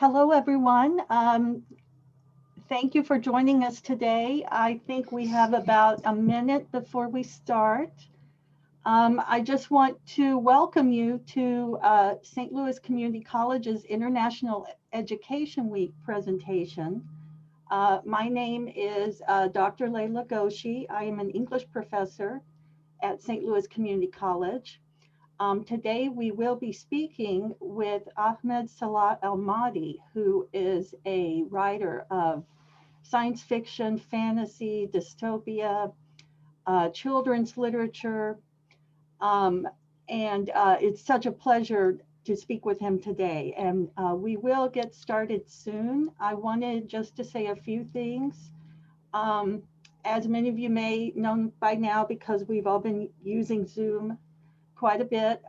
Hello, everyone. Thank you for joining us today. I think we have about a minute before we start. I just want to welcome you to St. Louis Community College's International Education Week presentation. My name is Dr. Leila Ghoshi. I am an English professor at St. Louis Community College. Today we will be speaking with Ahmed Salah Al-Mahdi, who is a writer of science fiction, fantasy, dystopia, children's literature, and it's such a pleasure to speak with him today. And we will get started soon. I wanted just to say a few things. As many of you may know by now, because we've all been using Zoom quite a bit.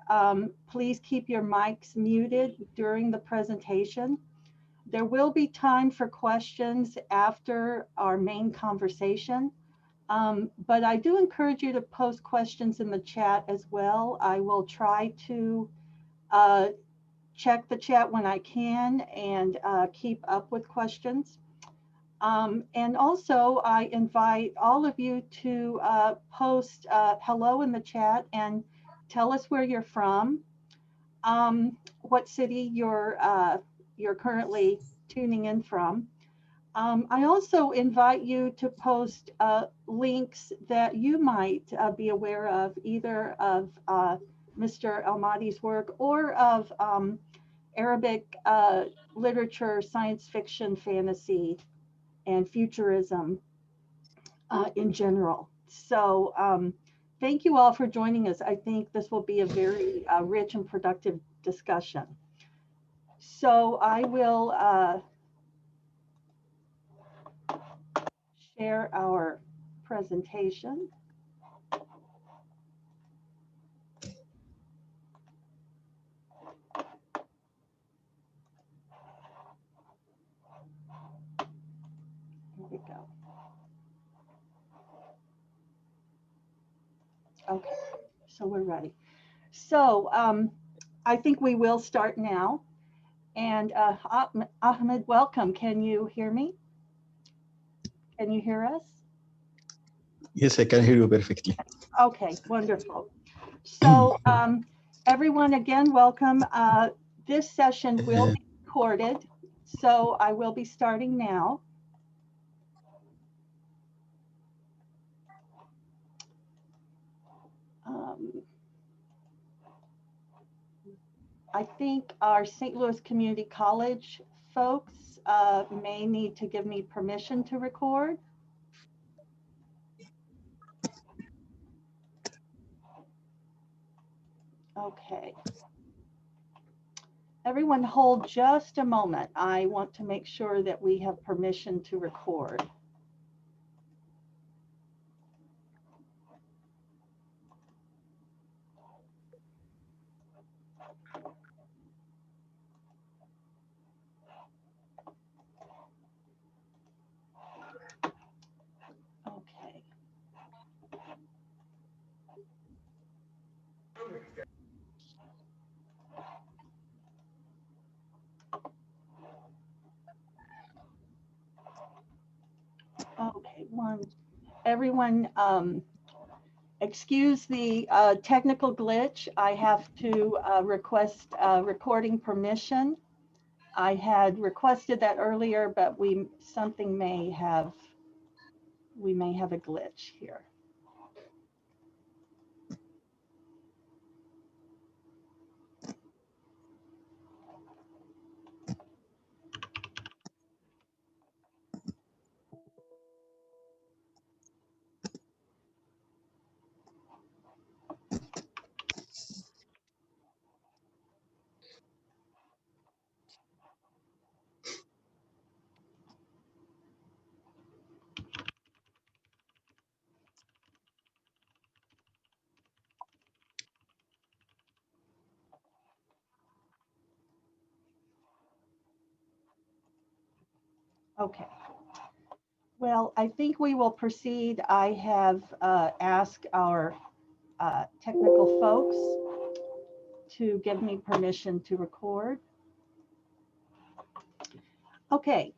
Please keep your mics muted during the presentation. There will be time for questions after our main conversation, but I do encourage you to post questions in the chat as well. I will try to check the chat when I can and keep up with questions. And also, I invite all of you to post hello in the chat and tell us where you're from, what city you're currently tuning in from. I also invite you to post links that you might be aware of, either of Mr. Al-Mahdi's work or of Arabic literature, science fiction, fantasy, and futurism in general. So thank you all for joining us. I think this will be a very rich and productive discussion. So I will share our presentation. Here we go. Okay, so we're ready. So I think we will start now. And Ahmed, welcome. Can you hear me? Can you hear us? Yes, I can hear you perfectly. Okay, wonderful. So everyone, again, welcome. This session will be recorded, so I will be starting now. I think our St. Louis Community College folks may need to give me permission to record. Okay. Everyone hold just a moment. I want to make sure that we have permission to record. Okay. Okay, everyone, excuse the technical glitch. I have to request recording permission. I had requested that earlier, but we may have a glitch here. Okay. Well, I think we will proceed. I have asked our technical folks to give me permission to record. Okay,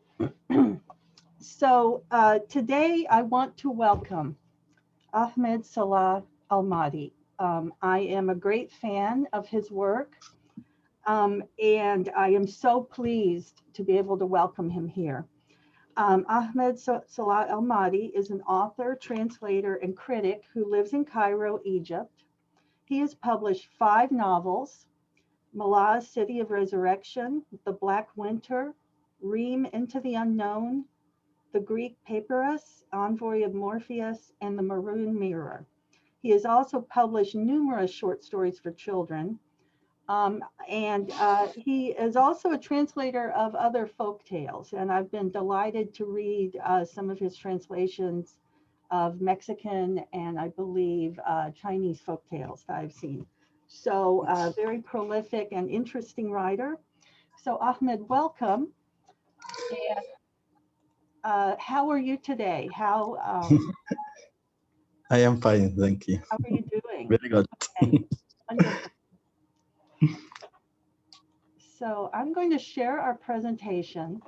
so today I want to welcome Ahmed Salah Al-Mahdi. I am a great fan of his work, and I am so pleased to be able to welcome him here. Ahmed Salah Al-Mahdi is an author, translator, and critic who lives in Cairo, Egypt. He has published 5 novels: Malaz, City of Resurrection, The Black Winter, Reem, Into the Unknown, the Greek Papyrus, Envoy of Morpheus, and the Marooned Mirror. He has also published numerous short stories for children, and he is also a translator of other folk tales. And I've been delighted to read some of his translations of Mexican and I believe Chinese folk tales that I've seen. So very prolific and interesting writer. So Ahmed, welcome. And how are you today? I am fine, thank you. How are you doing? Very good. Okay, wonderful. So I'm going to share our presentation.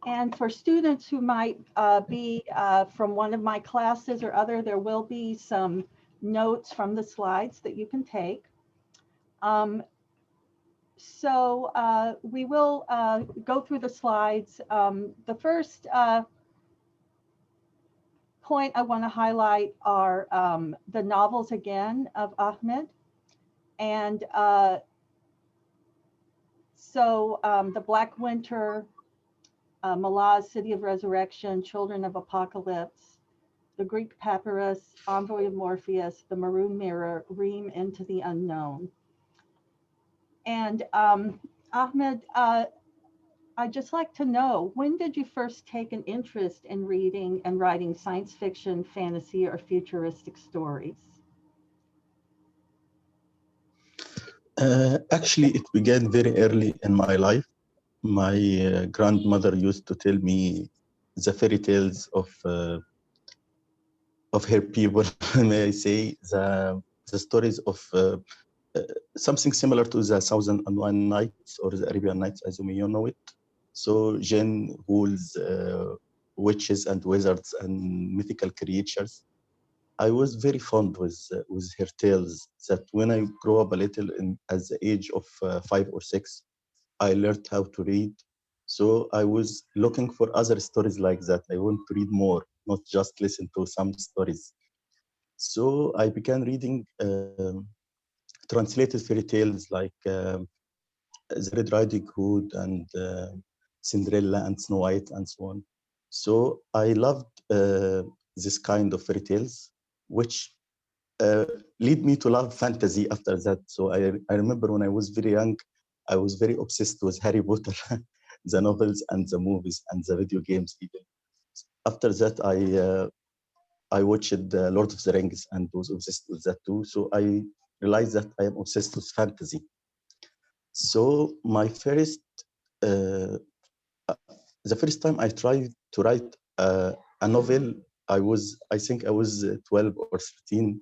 And for students who might be from one of my classes or other, there will be some notes from the slides that you can take. So we will go through the slides. The first point I want to highlight are the novels again of Ahmed. And The Black Winter, Malaz, City of Resurrection, Children of Apocalypse, the Greek Papyrus, Envoy of Morpheus, the Marooned Mirror, Reem, Into the Unknown. And Ahmed, I'd just like to know, when did you first take an interest in reading and writing science fiction, fantasy, or futuristic stories? Actually, it began very early in my life. My grandmother used to tell me the fairy tales of her people, may I say, the stories of something similar to the Thousand and One Nights or the Arabian Nights, as you may know it. So jinn, ghouls, witches and wizards and mythical creatures. I was very fond with her tales. That when I grew up a little, at the age of 5 or 6, I learned how to read. So I was looking for other stories like that. I want to read more, not just listen to some stories. So I began reading translated fairy tales like the Red Riding Hood and Cinderella and Snow White and so on. So I loved this kind of fairy tales, which uh, lead me to love fantasy after that. So I remember when I was very young, I was very obsessed with Harry Potter, the novels and the movies and the video games even. After that, I watched Lord of the Rings and was obsessed with that too. So I realized that I am obsessed with fantasy. So my uh, the first time I tried to write a novel, I think I was 12 or 13,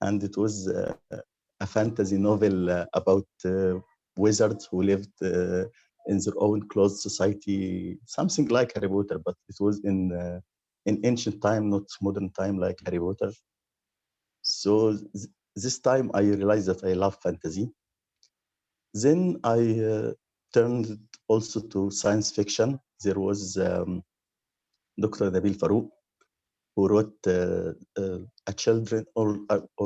and it was a fantasy novel about wizards who lived in their own closed society, something like Harry Potter, but it was in ancient time, not modern time like Harry Potter. So this time I realized that I love fantasy. Then I turned also to science fiction. There was Dr. Nabil Farouk, who wrote a children or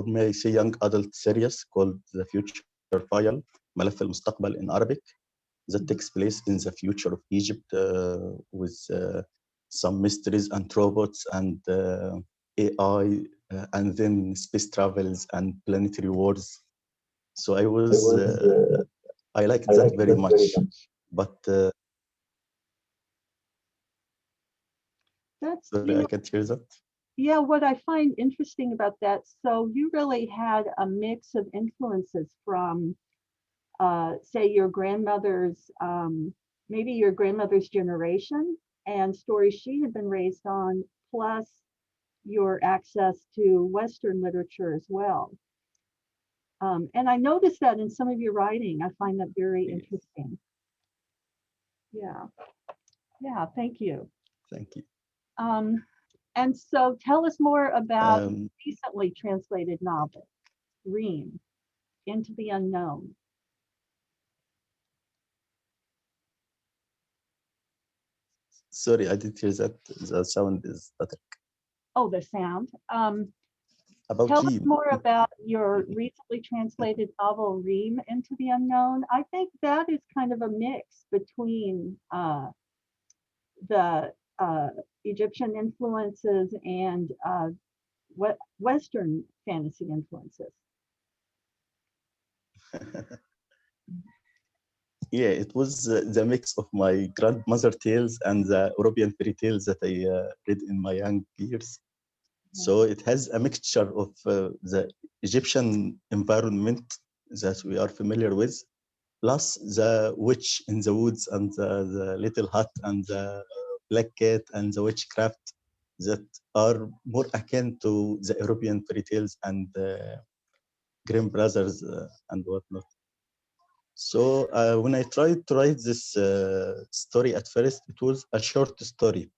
may I say young adult series called The Future File, ملف المستقبل in Arabic, that takes place in the future of Egypt with some mysteries and robots and AI and then space travels and planetary wars. So I liked that very much. But That's, sorry, I can't hear that. yeah, what I find interesting about that, so you really had a mix of influences from, say, your grandmother's, maybe your grandmother's generation and stories she had been raised on, plus your access to Western literature as well. And I noticed that in some of your writing. I find that very Yes. interesting. Yeah, yeah, thank you. Thank you. Um, and so tell us more about the Um, recently translated novel, Reem, Into the Unknown. Sorry, I didn't hear that. The sound is better. Oh, the sound. About Tell us Reem. more about your recently translated novel, Reem, Into the Unknown. I think that is kind of a mix between the Egyptian influences and Western fantasy influences. Yeah, it was the mix of my grandmother tales and the European fairy tales that I read in my young years. So it has a mixture of the Egyptian environment that we are familiar with, plus the witch in the woods and the little hut and the black cat and the witchcraft that are more akin to the European fairy tales and Grimm brothers and whatnot. So when I tried to write this story at first, it was a short story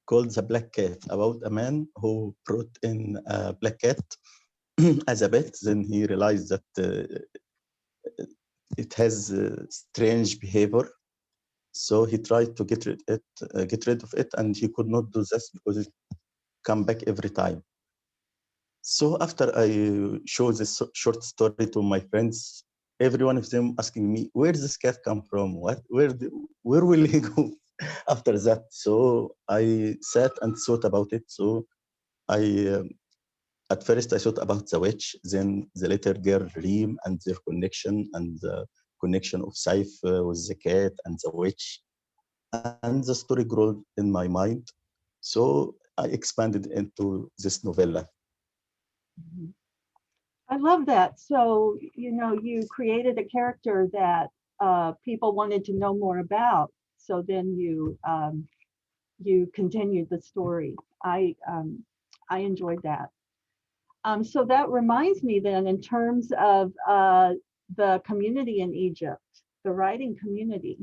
called The Black Cat about a man who brought in a black cat as a pet. Then he realized that it has strange behavior. So he tried to get rid of it, and he could not do this because it come back every time. So after I show this short story to my friends, every one of them asking me, "Where does this cat come from? Where will he go after that?" So I sat and thought about it. So I at first I thought about the witch, then the little girl Reem and their connection and the connection of Saif with the cat and the witch, and the story grew in my mind. So I expanded into this novella. Mhm. I love that. So, you created a character that people wanted to know more about. So then you continued the story. I enjoyed that. So that reminds me then, in terms of the community in Egypt, the writing community.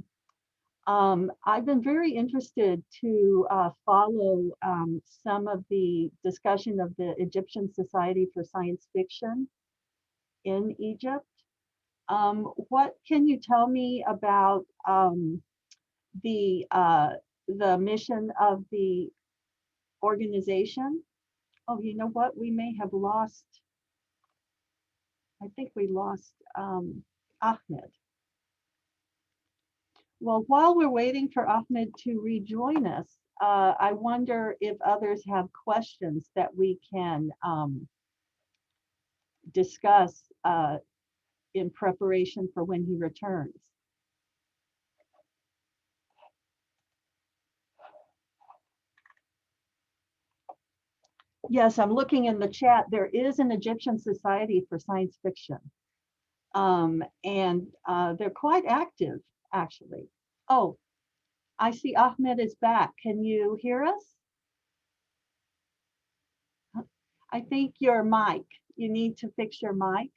I've been very interested to follow some of the discussion of the Egyptian Society for Science Fiction in Egypt. What can you tell me about the uh, the mission of the organization? Oh, you know what? We may have lost. I think we lost Ahmed. Well, while we're waiting for Ahmed to rejoin us, I wonder if others have questions that we can discuss in preparation for when he returns. Yes, I'm looking in the chat. There is an Egyptian Society for Science Fiction, and they're quite active, actually. Oh, I see Ahmed is back. Can you hear us? I think your mic. You need to fix your mic.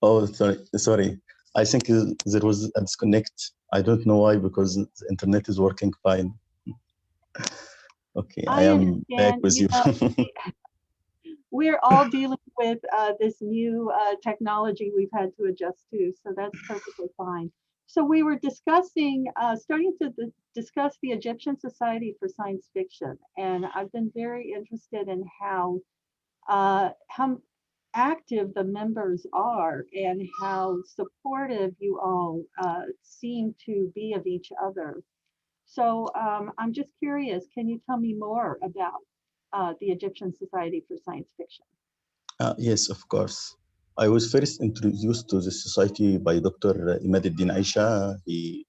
Oh, sorry. I think there was a disconnect. I don't know why, because the internet is working fine. Okay, I I am back understand. with you. We're all dealing with this new technology we've had to adjust to, so that's perfectly fine. So we were discussing, starting to discuss the Egyptian Society for Science Fiction, and I've been very interested in how active the members are and how supportive you all seem to be of each other. So I'm just curious, can you tell me more about the Egyptian Society for Science Fiction? Yes, of course. I was first introduced to the society by Dr. Imad Eddin Aisha. He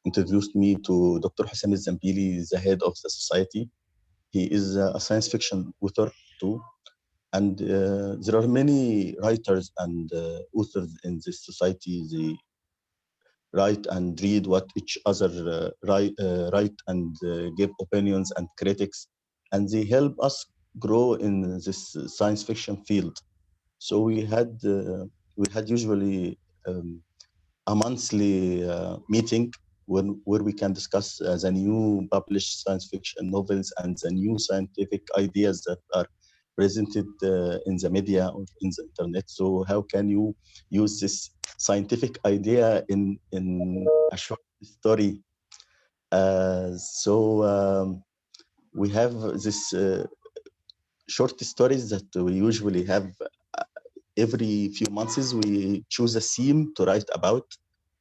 introduced me to Dr. Hussein Zambili, the head of the society. He is a science fiction author too. And there are many writers and authors in this society. They write and read what each other write and give opinions and critics. And they help us grow in this science fiction field. So we had usually a monthly meeting where we can discuss the new published science fiction novels and the new scientific ideas that are presented in the media or in the internet. So how can you use this scientific idea in a short story? So we have this short stories that we usually have every few months. We choose a theme to write about,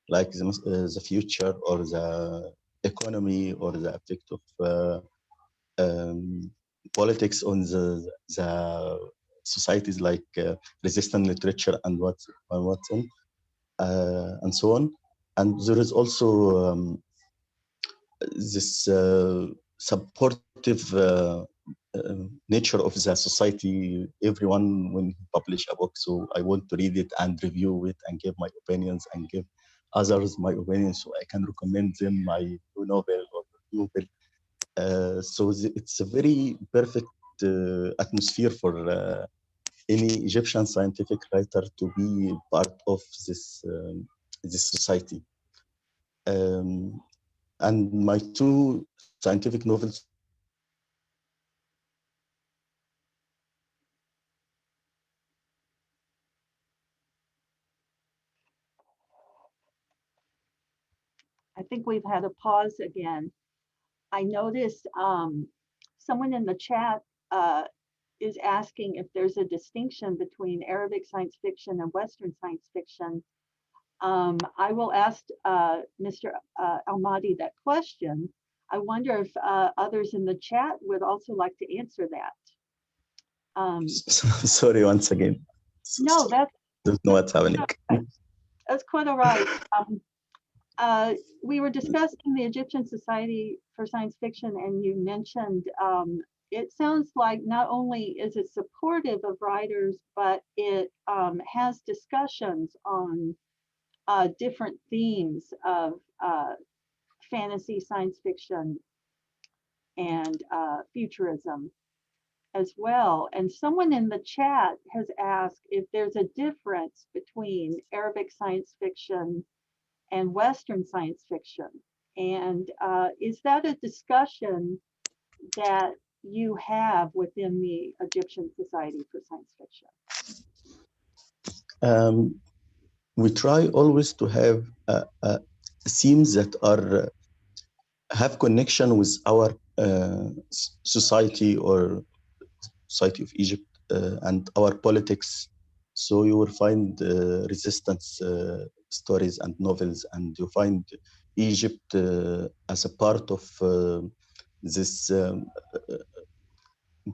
like the future or the economy or the effect of um, politics on the societies, like resistant literature and what's on, and so on. And there is also this supportive nature of the society. Everyone, when he publish a book, so I want to read it and review it and give my opinions and give others my opinions, so I can recommend them my new novel or novel. It's a very perfect atmosphere for any Egyptian scientific writer to be part of this society. Um, and my two scientific novels are I think we've had a pause again. I noticed someone in the chat is asking if there's a distinction between Arabic science fiction and Western science fiction. I will ask Mr. Al-Mahdi that question. I wonder if others in the chat would also like to answer that. sorry once again. No, Don't know what's happening. That's quite all right. We were discussing the Egyptian Society for Science Fiction, and you mentioned it sounds like not only is it supportive of writers, but it has discussions on different themes of fantasy, science fiction, and futurism as well. And someone in the chat has asked if there's a difference between Arabic science fiction and Western science fiction. And is that a discussion that you have within the Egyptian Society for Science Fiction? We try always to have themes that are have connection with our society or society of Egypt and our politics. So you will find resistance stories and novels, and you find Egypt as a part of this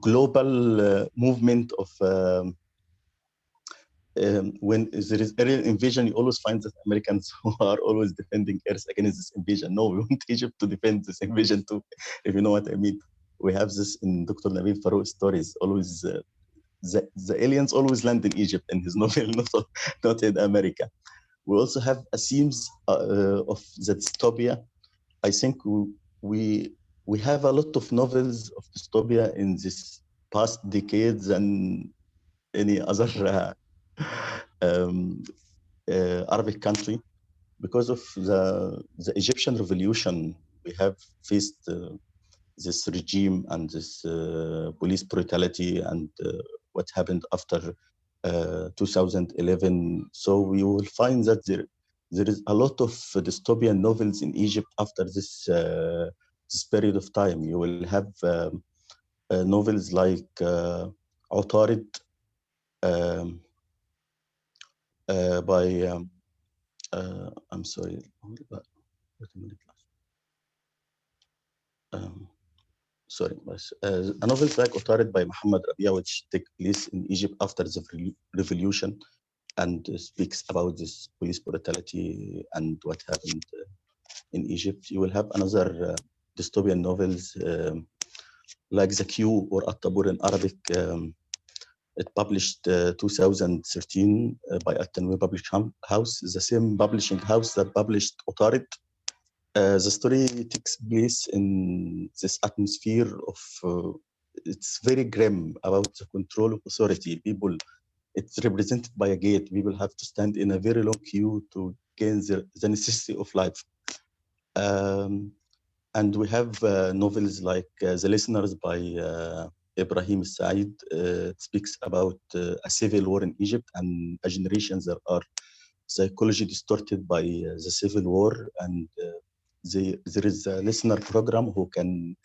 global movement of when there is alien invasion. You always find that Americans who are always defending Earth against this invasion. No, we want Egypt to defend this invasion too, if you know what I mean. We have this in Dr. Nabil Farouk stories. Always the aliens always land in Egypt in his novel, not in America. We also have a themes of the dystopia. I think we have a lot of novels of dystopia in this past decades than any other Arabic country, because of the Egyptian revolution. We have faced this regime and this police brutality and what happened after 2011. So we will find that there is a lot of dystopian novels in Egypt after this period of time. You will have novels like Utarid um, by I'm sorry, wait a minute. Um, sorry, a novel like Utarid by Muhammad Rabia, which takes place in Egypt after the revolution, and speaks about this police brutality and what happened in Egypt. You will have another dystopian novels like The Queue or At-Tabur in Arabic. It published 2013 by At-Tanwir Publishing House, the same publishing house that published Utarid. The story takes place in this atmosphere of it's very grim about the control of authority. People it's represented by a gate. People have to stand in a very long queue to gain the necessity of life. And we have novels like The Listeners by Ibrahim Said. It speaks about a civil war in Egypt and a generation that are psychology distorted by the civil war. And there is a listener program who can,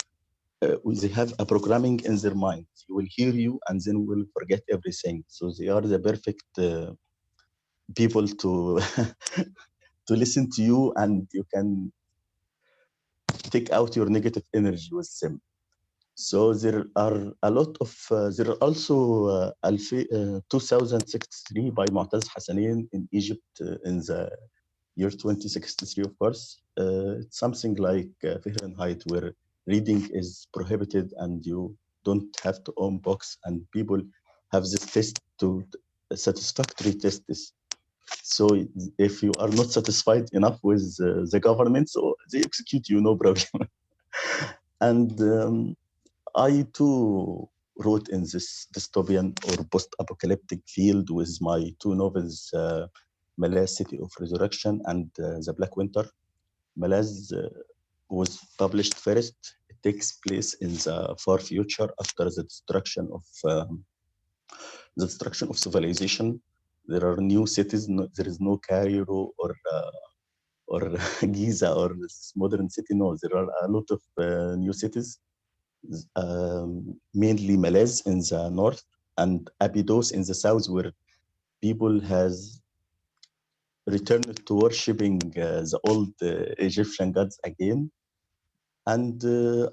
they have a programming in their mind. He will hear you and then will forget everything. So they are the perfect people to to listen to you, and you can take out your negative energy with them. So there are a lot of, there are also 2063 by Mu'taz Hassanin in Egypt in the year 2063, of course. It's something like Fahrenheit, where reading is prohibited and you don't have to own books, and people have this test to satisfactory tests. So if you are not satisfied enough with the government, so they execute you, no problem. And I too wrote in this dystopian or post-apocalyptic field with my two novels, Malaz, City of Resurrection, and The Black Winter. Malaz was published first. It takes place in the far future after the destruction of civilization. There are new cities. There is no Cairo or Giza or this modern city. No, there are a lot of new cities, mainly Malaz in the north and Abydos in the south, where people has returned to worshipping the old Egyptian gods again. And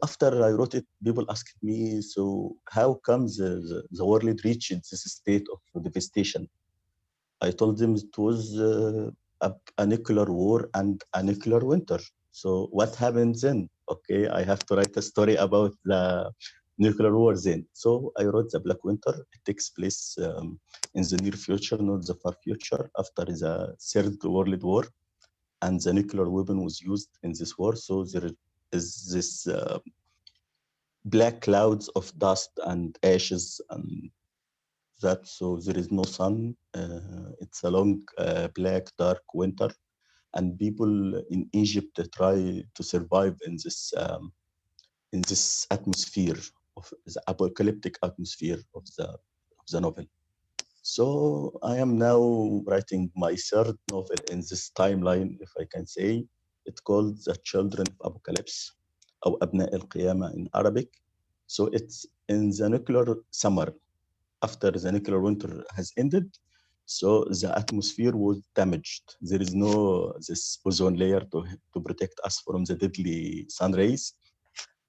after I wrote it, people asked me, so how comes the world reached this state of devastation? I told them it was a nuclear war and a nuclear winter. So what happened then? Okay, I have to write a story about the nuclear war then. So I wrote The Black Winter. It takes place in the near future, not the far future, after the Third World War. And the nuclear weapon was used in this war. So there is this black clouds of dust and ashes and that, so there is no sun. It's a long, black, dark winter, and people in Egypt try to survive in this atmosphere of the apocalyptic atmosphere of the novel. So I am now writing my third novel in this timeline, if I can say. It's called The Children of Apocalypse, or أبناء القيامة in Arabic. So it's in the nuclear summer, after the nuclear winter has ended. So the atmosphere was damaged. There is no this ozone layer to protect us from the deadly sun rays.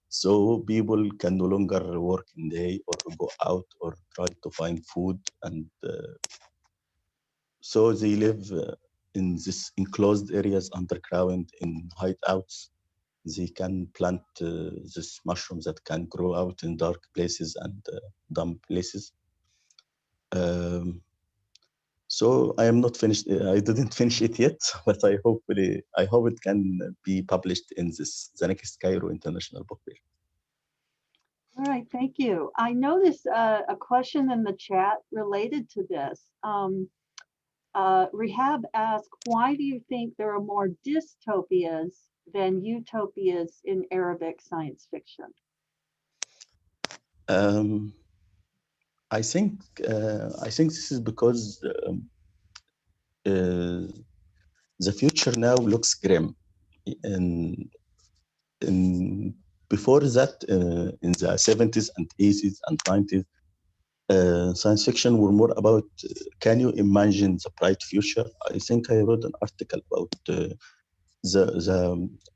So people can no longer work in day or go out or try to find food. And so they live in this enclosed areas underground in hideouts. They can plant this mushrooms that can grow out in dark places and damp places. Um, So I am not finished. I didn't finish it yet, but I hope it can be published in the next Cairo International Book Fair. All right, thank you. I noticed a question in the chat related to this. Rehab asked, why do you think there are more dystopias than utopias in Arabic science fiction? I think this is because uh, the future now looks grim. In, in before that, in the 70s and 80s and 90s, science fiction were more about can you imagine the bright future? I think I wrote an article about the, the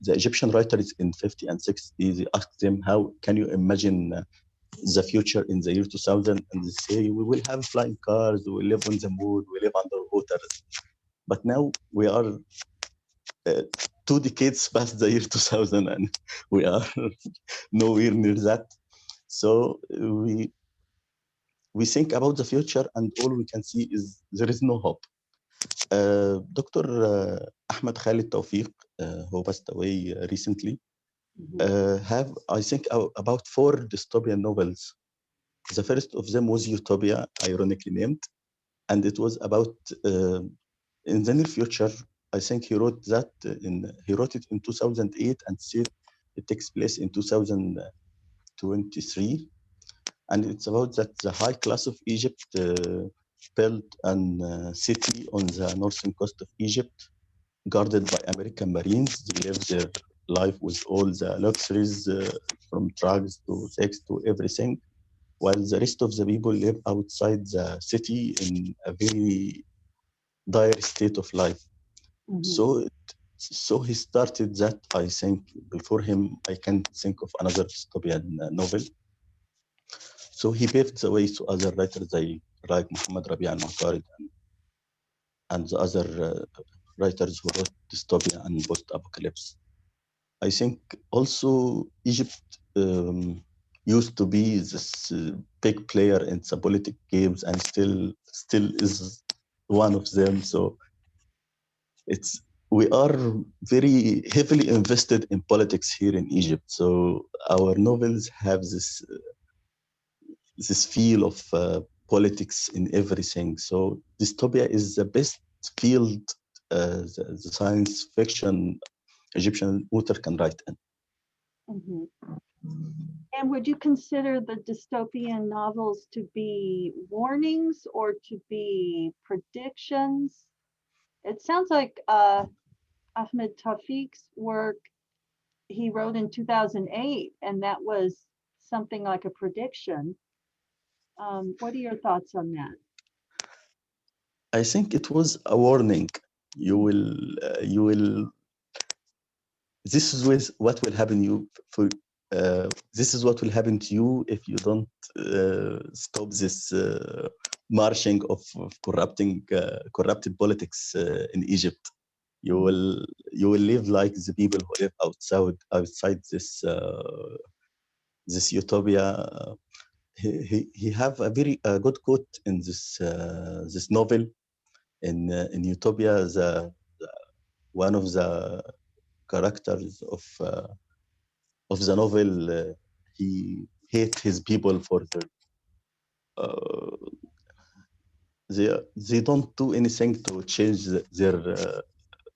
the Egyptian writers in 50 and 60. They asked them, how can you imagine the future in the year 2000? And they say, we will have flying cars, we will live on the moon, we live underwater. But now we are 2 decades past the year 2000, and we are nowhere near that. So we think about the future, and all we can see is there is no hope. Dr. Ahmed Khalid Tawfiq, who passed away recently, have, I think, about 4 dystopian novels. The first of them was Utopia, ironically named, and it was about in the near future. I think he wrote it in 2008 and said it takes place in 2023, and it's about that the high class of Egypt built a city on the northern coast of Egypt, guarded by American Marines. They live their life with all the luxuries, from drugs to sex to everything, while the rest of the people live outside the city in a very dire state of life. So, so he started that. I think before him, I can't think of another dystopian novel. So he paved the way to other writers like Muhammad Rabi al-Mu'tarid and the other writers who wrote dystopia and post-apocalypse. I think also Egypt used to be this big player in the politic games, and still is one of them. So it's we are very heavily invested in politics here in Egypt. So our novels have this feel of politics in everything. So dystopia is the best field the science fiction Egyptian author can write in. And would you consider the dystopian novels to be warnings or to be predictions? It sounds like Ahmed Tawfiq's work he wrote in 2008, and that was something like a prediction. What are your thoughts on that? I think it was a warning. You will. This is what will happen you for. This is what will happen to you if you don't stop this marching of corrupted politics in Egypt. You will live like the people who live outside this utopia. He have a very good quote in this novel in Utopia. One of the characters of the novel, he hate his people for uh, they don't do anything to change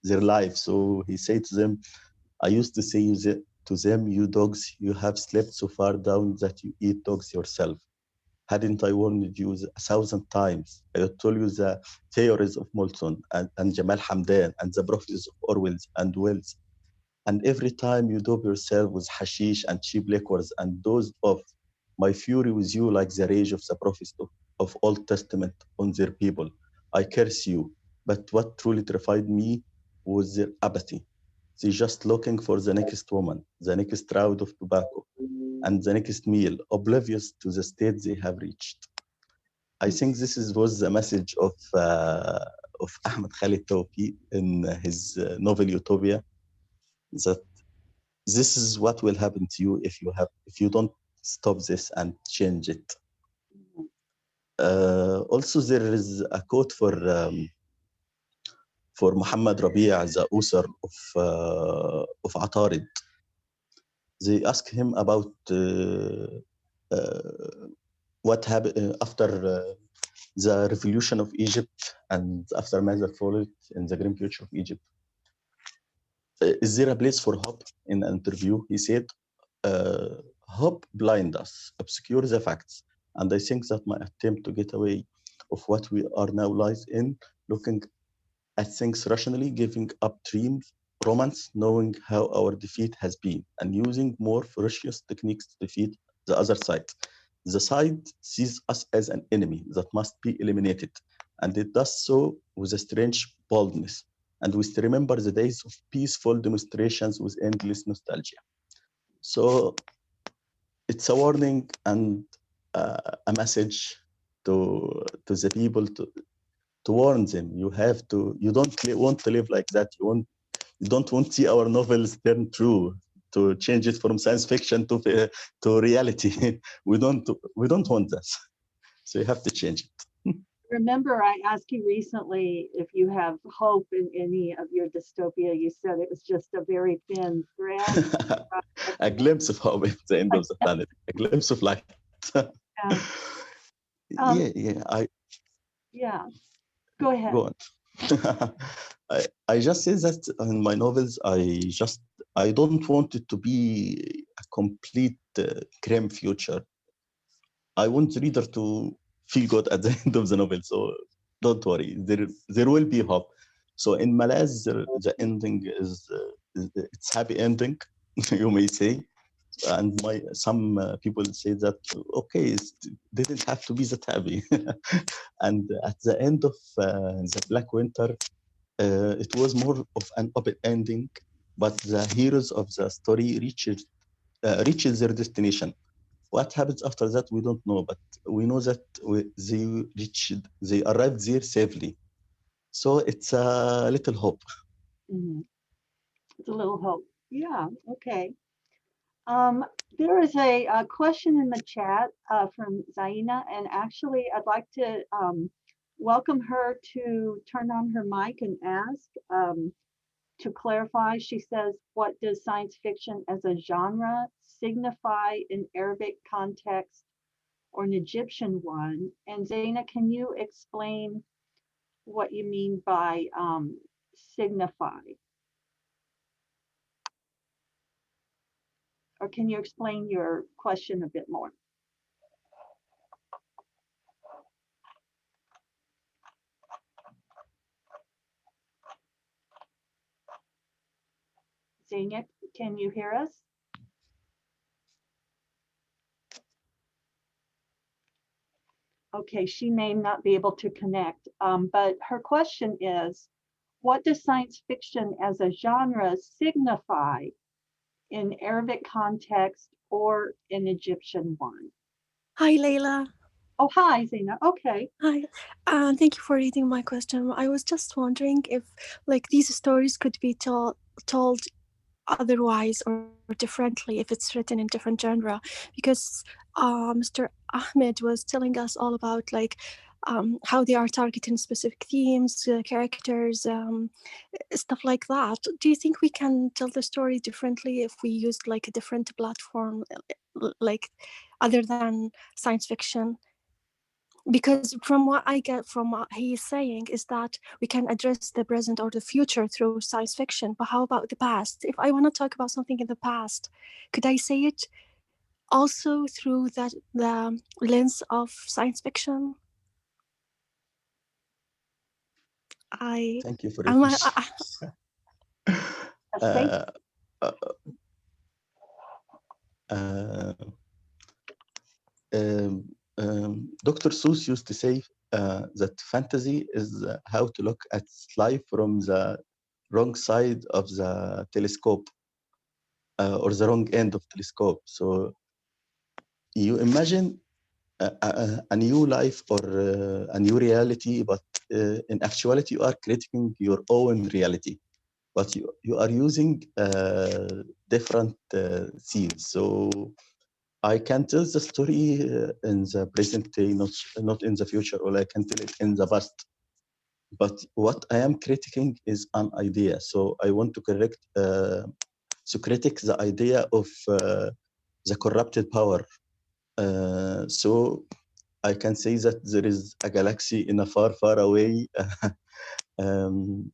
their life. So he said to them, I used to say to them, you dogs, you have slept so far down that you eat dogs yourself. Hadn't I warned you 1,000 times? I told you the theories of Molton and Jamal Hamdan and the prophecies of Orwell and Wells. And every time you dope yourself with hashish and cheap liquors and doze off, my fury with you like the rage of the prophets of Old Testament on their people. I curse you. But what truly terrified me was their apathy. They just looking for the next woman, the next round of tobacco, and the next meal, oblivious to the state they have reached. I think was the message of Ahmed Khalid Tawfi in his novel Utopia, that this is what will happen to you if you don't stop this and change it. Also, there is a quote for Muhammad Rabi', the author of Atarid. They ask him about what happened after the revolution of Egypt and aftermath that followed in the grim future of Egypt. Is there a place for hope? In an interview, he said, hope blind us, obscure the facts. And I think that my attempt to get away of what we are now lies in looking at things rationally, giving up dreams, romance, knowing how our defeat has been, and using more ferocious techniques to defeat the other side. The side sees us as an enemy that must be eliminated, and it does so with a strange boldness. And we still remember the days of peaceful demonstrations with endless nostalgia. So it's a warning and a message to the people to warn them. You don't want to live like that. You don't want to see our novels turn true, to change it from science fiction to reality. we don't want that. So you have to change it. Remember, I asked you recently if you have hope in any of your dystopia. You said it was just a very thin thread. A glimpse of hope at the end of the tunnel. A glimpse of light. Yeah. Yeah. Yeah, go ahead. Go on. I just say that in my novels, I don't want it to be a complete grim future. I want the reader to feel good at the end of the novel. So don't worry, there will be hope. So in Malaz, the ending is it's happy ending, you may say. And some people say that okay, it didn't have to be that happy. And at the end of the Black Winter, it was more of an open ending, but the heroes of the story reaches their destination. What happens after that, we don't know, but we know that they arrived there safely. So it's a little hope. Mhm. It's a little hope. Yeah, okay. Um, there is a question in the chat from Zaina, and actually, I'd like to welcome her to turn on her mic and ask. To clarify, she says, what does science fiction as a genre signify in Arabic context or an Egyptian one? And Zaina, can you explain what you mean by signify? Or can you explain your question a bit more? Zaina, can you hear us? Okay, she may not be able to connect, but her question is, what does science fiction as a genre signify in Arabic context or in Egyptian one? Hi, Layla. Oh, hi, Zena. Okay. Hi. Thank you for reading my question. I was just wondering if, like, these stories could be told otherwise or differently if it's written in different genre, because Mr. Ahmed was telling us all about like how they are targeting specific themes, characters, stuff like that. Do you think we can tell the story differently if we used like a different platform, like other than science fiction? Because from what I get from what he is saying is that we can address the present or the future through science fiction, but how about the past? If I want to talk about something in the past, could I say it also through the lens of science fiction? I Thank you for your am question. Thank uh, uh, uh, Dr. Seuss used to say that fantasy is how to look at life from the wrong side of the telescope or the wrong end of telescope. So you imagine a new life or a new reality, but in actuality, you are creating your own reality. But you are using different scenes. So I can tell the story in the present day, not in the future, or I can tell it in the past. But what I am critiquing is an idea. So I want to critique the idea of the corrupted power. So I can say that there is a galaxy in a far, far away. um,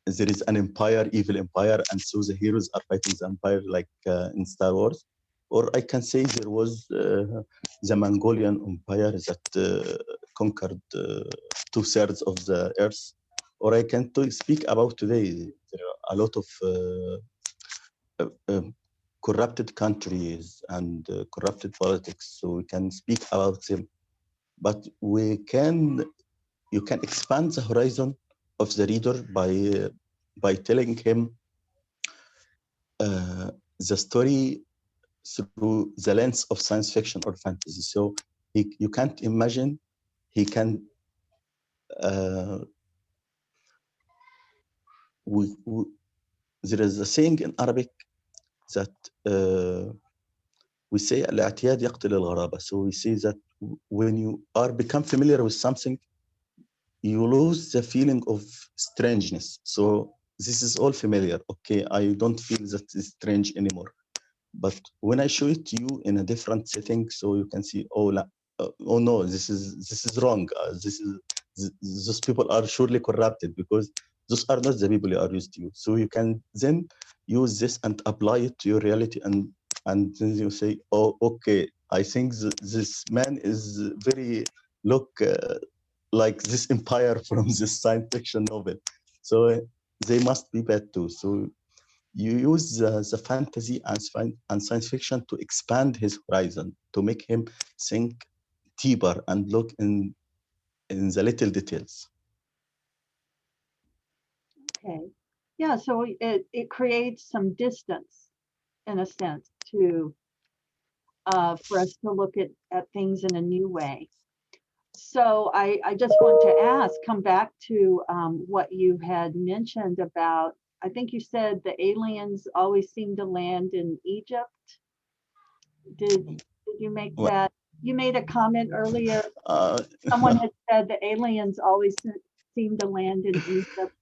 there is an empire, evil empire, and so the heroes are fighting the empire like in Star Wars. Or I can say there was the Mongolian empire that conquered two-thirds of the earth. Or I can speak about today. There are a lot of corrupted countries and corrupted politics, so we can speak about them. But you can expand the horizon of the reader by telling him uh, the story through the lens of science fiction or fantasy. So you can't imagine he can. Uh, we, there is a saying in Arabic that we say الاعتياد يقتل الغرابة. So we say that when you are become familiar with something, you lose the feeling of strangeness. So this is all familiar. Okay, I don't feel that it's strange anymore. But when I show it to you in a different setting, so you can see, oh no, this is wrong. those people are surely corrupted, because those are not the people you are used to. So you can then use this and apply it to your reality, and then you say, oh, okay, I think this man is very look like this empire from this science fiction novel, so they must be bad too. So you use the fantasy and science fiction to expand his horizon, to make him think deeper and look in the little details. Okay. Yeah, so it creates some distance, in a sense, to for us to look at things in a new way. So I just want to ask, come back to what you had mentioned about, I think you said the aliens always seem to land in Egypt. Did you make Well, that? You made a comment earlier. uh, Someone had said the aliens always seem to land in Egypt.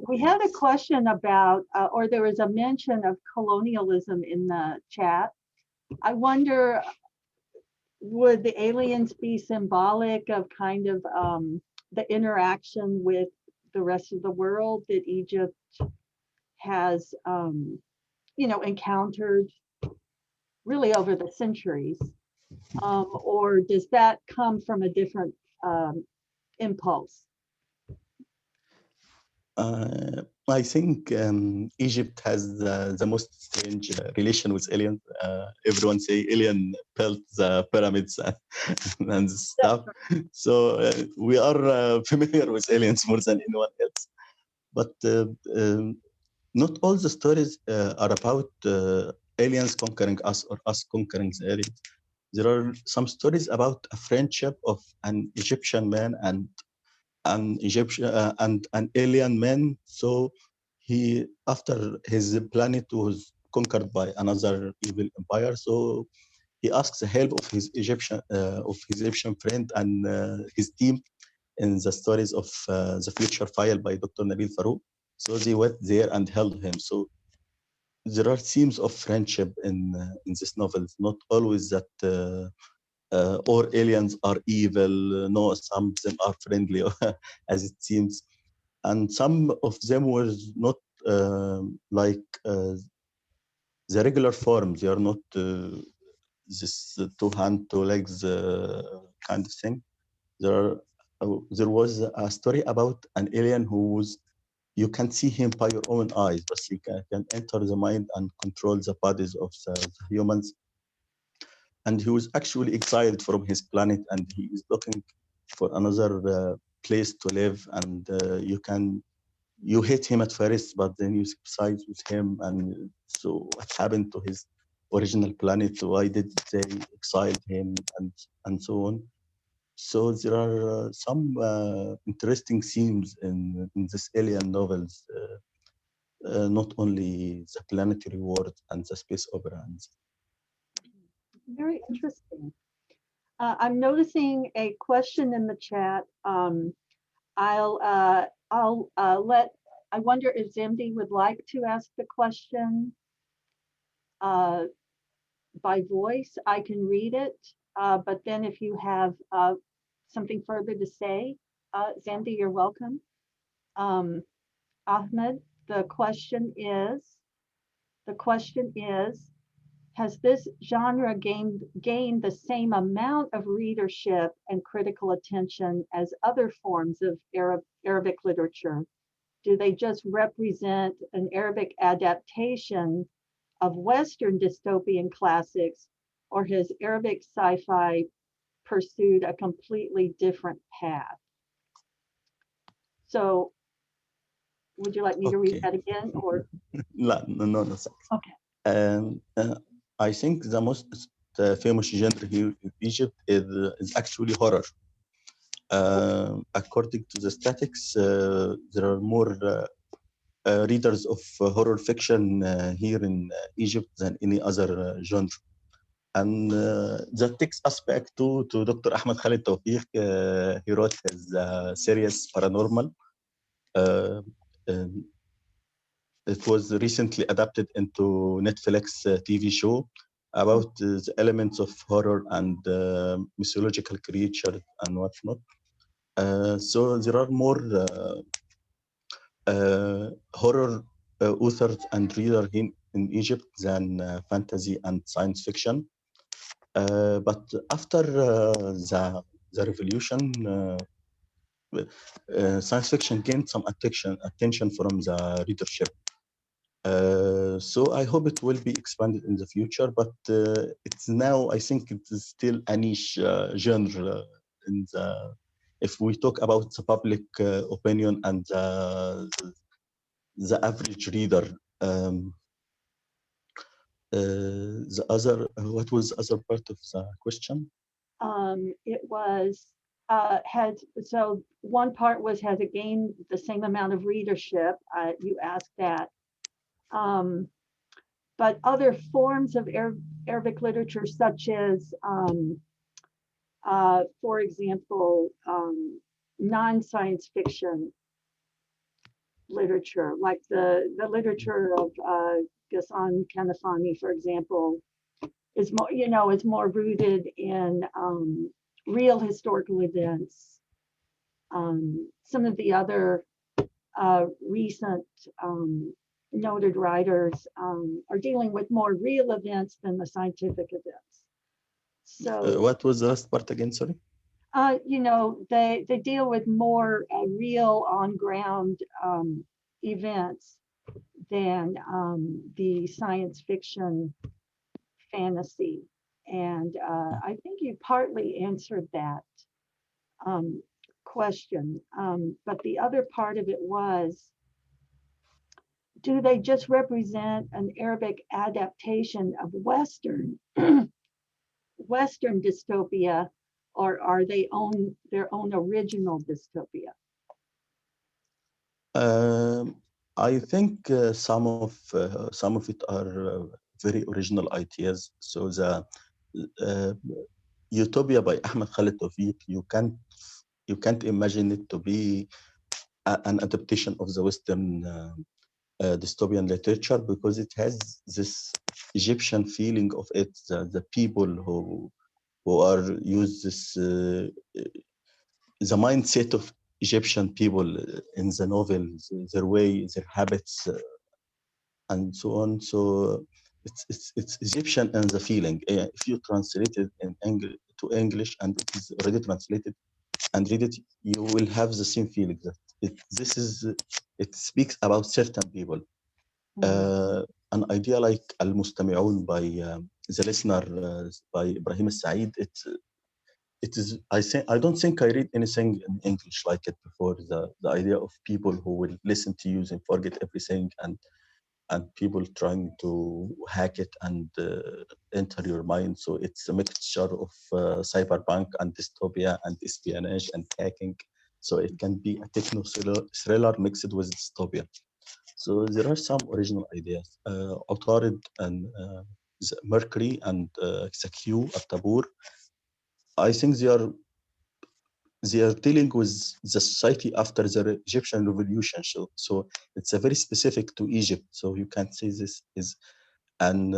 We had a question about, or there was a mention of colonialism in the chat. I wonder, would the aliens be symbolic of kind of the interaction with the rest of the world that Egypt has, encountered really over the centuries? Or does that come from a different impulse? I think Egypt has the most strange relation with aliens. Everyone say alien built the pyramids and stuff. So we are familiar with aliens more than anyone else. But not all the stories are about aliens conquering us or us conquering the aliens. There are some stories about a friendship of an Egyptian man and an Egyptian and an alien man. So he, after his planet was conquered by another evil empire, so he asks the help of his Egyptian friend and his team in the stories of the Future File by Dr. Nabil Farouk. So they went there and held him. So there are themes of friendship in this novel. Not always that or aliens are evil. No, some of them are friendly, as it seems, and some of them was not like the regular form. They are not this two hand, two legs kind of thing. There was a story about an alien who was, you can see him by your own eyes, but he can enter the mind and control the bodies of the humans. And he was actually exiled from his planet, and he is looking for another place to live. And you hate him at first, but then you sympathize with him. And so what happened to his original planet? Why did they exile him? And so on. So there are some interesting themes in this alien novels, not only the planetary world and the space opera. Very interesting. I'm noticing a question in the chat. I'll let. I wonder if Zamdi would like to ask the question by voice. I can read it, but then if you have something further to say, Zamdi, you're welcome. Ahmed, the question is, has this genre gained the same amount of readership and critical attention as other forms of Arabic literature? Do they just represent an Arabic adaptation of Western dystopian classics, or has Arabic sci-fi pursued a completely different path? So would you like me to read that again, or? No, thanks. Okay. I think the most famous genre here in Egypt is actually horror. According to the statistics, there are more readers of horror fiction here in Egypt than any other genre. And that takes us back to Dr. Ahmed Khalid Tawfiq. He wrote his series Paranormal. Um, it was recently adapted into Netflix TV show about the elements of horror and mythological creatures and whatnot. So there are more horror authors and readers in Egypt than fantasy and science fiction. But after the revolution, science fiction gained some attention from the readership. So I hope it will be expanded in the future, but it's now, I think it is still a niche genre in the, if we talk about the public opinion and the average reader. Um, the other, what was the other part of the question? It was has so one part was has it gained the same amount of readership? You asked that. Um, but other forms of Arabic literature, such as, for example, non-science fiction literature, like the literature of Ghassan Kanafani, for example, is more, is more rooted in real historical events. Some of the other recent noted writers are dealing with more real events than the scientific events. So, What was the last part again? Sorry. they deal with more real on ground events than the science fiction fantasy. And I think you partly answered that um, question. But the other part of it was, do they just represent an Arabic adaptation of Western dystopia, or are they their own original dystopia? I think some of it are very original ideas. So the uh, Utopia by Ahmed Khalid Tawfiq, you can't imagine it to be an adaptation of the Western dystopian literature, because it has this Egyptian feeling of it. The people who are use this the mindset of Egyptian people in the novel, their way, their habits, and so on. So it's Egyptian and the feeling. If you translate it in English to English and it is already translated and read it, you will have the same feeling that it speaks about certain people. Mm. An idea like Al-Mustami'un by the listener by Ibrahim Said. It is, I don't think I read anything in English like it before. The idea of people who will listen to you and forget everything, and people trying to hack it and enter your mind. So it's a mixture of cyberpunk and dystopia and espionage and hacking. So it can be a techno thriller mixed with dystopia. So there are some original ideas. Autorid and Mercury and Q at Tabur. I think they are dealing with the society after the Egyptian revolution. So it's a very specific to Egypt. So you can say this is an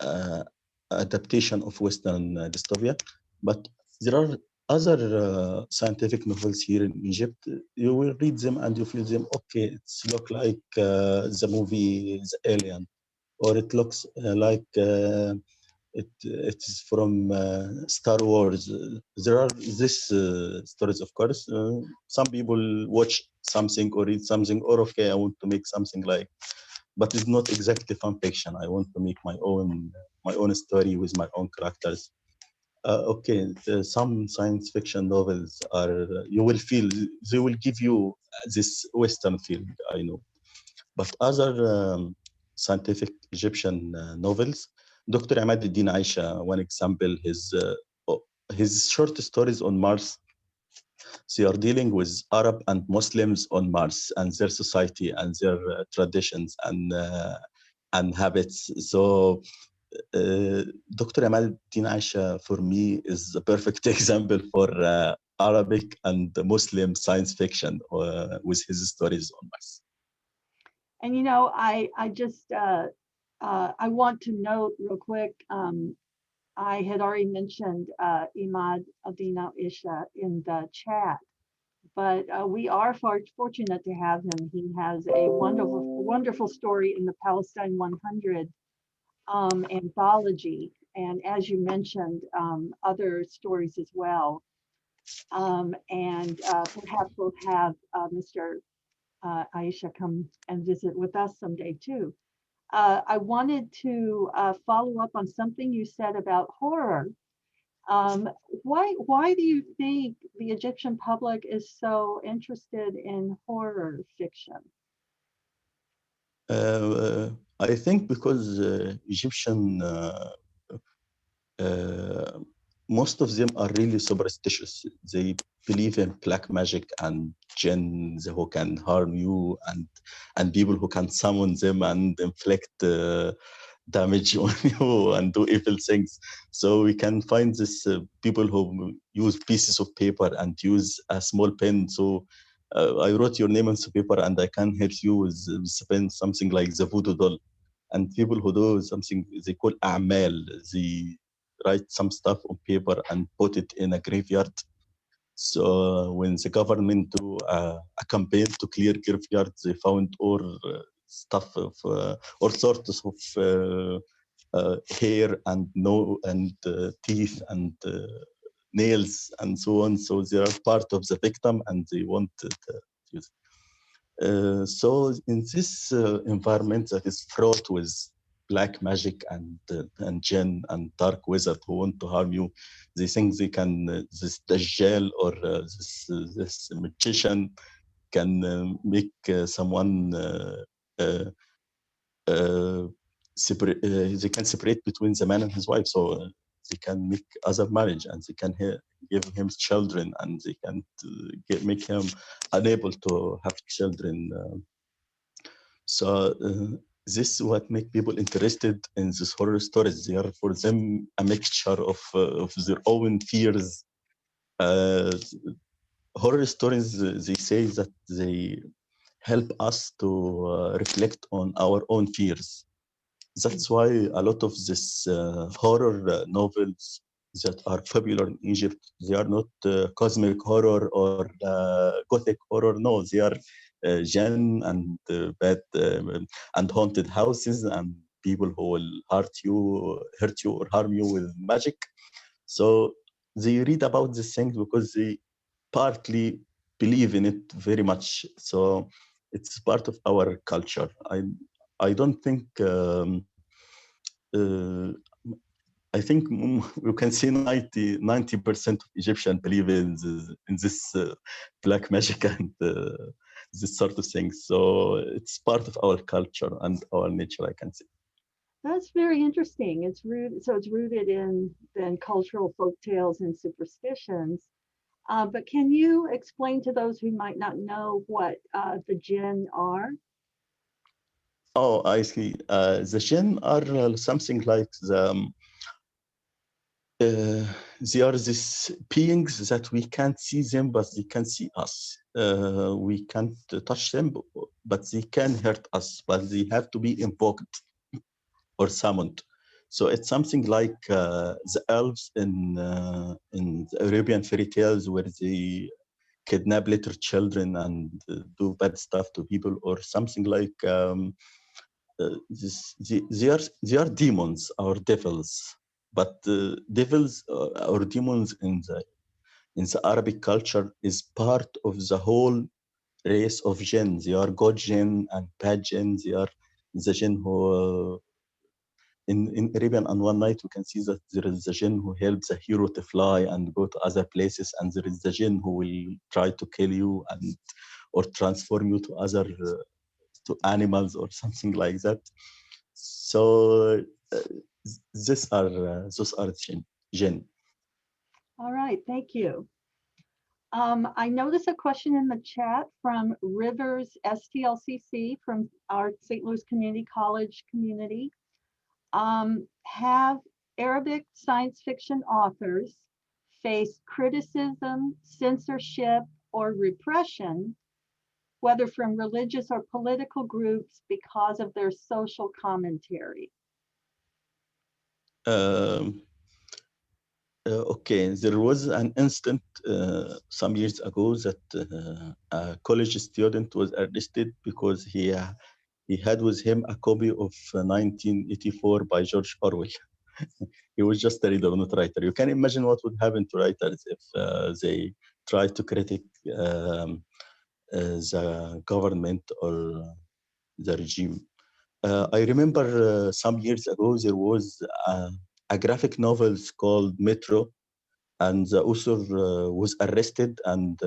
uh, adaptation of Western dystopia. But there are other scientific novels here in Egypt. You will read them and you feel them. Okay, it's look like the movie The Alien, or it looks like. It is from Star Wars. There are these stories, of course. Some people watch something or read something, or okay, I want to make something like, but it's not exactly fan fiction. I want to make my own story with my own characters. Okay, some science fiction novels are you will feel they will give you this Western feeling. I know, but other scientific Egyptian novels, Dr. Ahmed Din Aisha, one example, his short stories on Mars, they are dealing with Arab and Muslims on Mars and their society and their traditions and habits. So Dr. Ahmed Din Aisha for me is a perfect example for Arabic and Muslim science fiction with his stories on Mars. And I just I want to note real quick. I had already mentioned Imad Adina Isha in the chat. but we are fortunate to have him. He has a wonderful story in the Palestine 100 anthology, and as you mentioned, other stories as well. And perhaps we'll have Mr. Aisha come and visit with us someday too. I wanted to follow up on something you said about horror. Um, why do you think the Egyptian public is so interested in horror fiction? I think because Egyptian uh, most of them are really superstitious. They believe in black magic and jinns who can harm you, and people who can summon them and inflict damage on you and do evil things. So we can find this people who use pieces of paper and use a small pen. So I wrote your name on the paper and I can help you with pen, something like the voodoo doll. And people who do something they call a'mal, they write some stuff on paper and put it in a graveyard. So when the government do a campaign to clear graveyards, they found all stuff of all sorts of hair and no and teeth and nails and so on. So they are part of the victim and they want to use. So in this environment that is fraught with black magic and jinn and dark wizard who want to harm you, they think they can this dajjal or this magician can make someone uh, separate. They can separate between the man and his wife, so they can make other marriage and they can give him children and they can make him unable to have children. So this is what make people interested in this horror stories. They are for them a mixture of their own fears. Uh, Horror stories, they say that they help us to reflect on our own fears. That's why a lot of this horror novels that are popular in Egypt, they are not cosmic horror or gothic horror. No, they are jinn and bad and haunted houses and people who will hurt you or harm you with magic. So they read about these things because they partly believe in it very much. So it's part of our culture. I don't think. Uh, I think you can say 90% of Egyptian believe in this black magic and this sort of thing. So it's part of our culture and our nature, I can say. That's very interesting. It's rooted in then cultural folk tales and superstitions. But can you explain to those who might not know what the jinn are? Oh, I see. The jinn are something like uh, they are these beings that we can't see them, but they can see us. We can't touch them, but they can hurt us, but they have to be invoked or summoned. So it's something like the elves in the Arabian fairy tales where they kidnap little children and do bad stuff to people, or something like they are demons or devils. But devils or demons in the Arabic culture is part of the whole race of jinn. They are good jinn and bad jinn. They are the jinn who in Arabian and One Night we can see that there is the jinn who helps the hero to fly and go to other places, and there is the jinn who will try to kill you and or transform you to other to animals or something like that. So those are jinn. All right, thank you. I noticed a question in the chat from Rivers STLCC from our St. Louis Community College community. Have Arabic science fiction authors faced criticism, censorship, or repression, whether from religious or political groups, because of their social commentary? Um, Okay, there was an incident some years ago that a college student was arrested because he had with him a copy of 1984 by George Orwell. He was just a reader, not a writer. You can imagine what would happen to writers if they try to critic the government or the regime. I remember some years ago there was a graphic novel called Metro, and the author was arrested and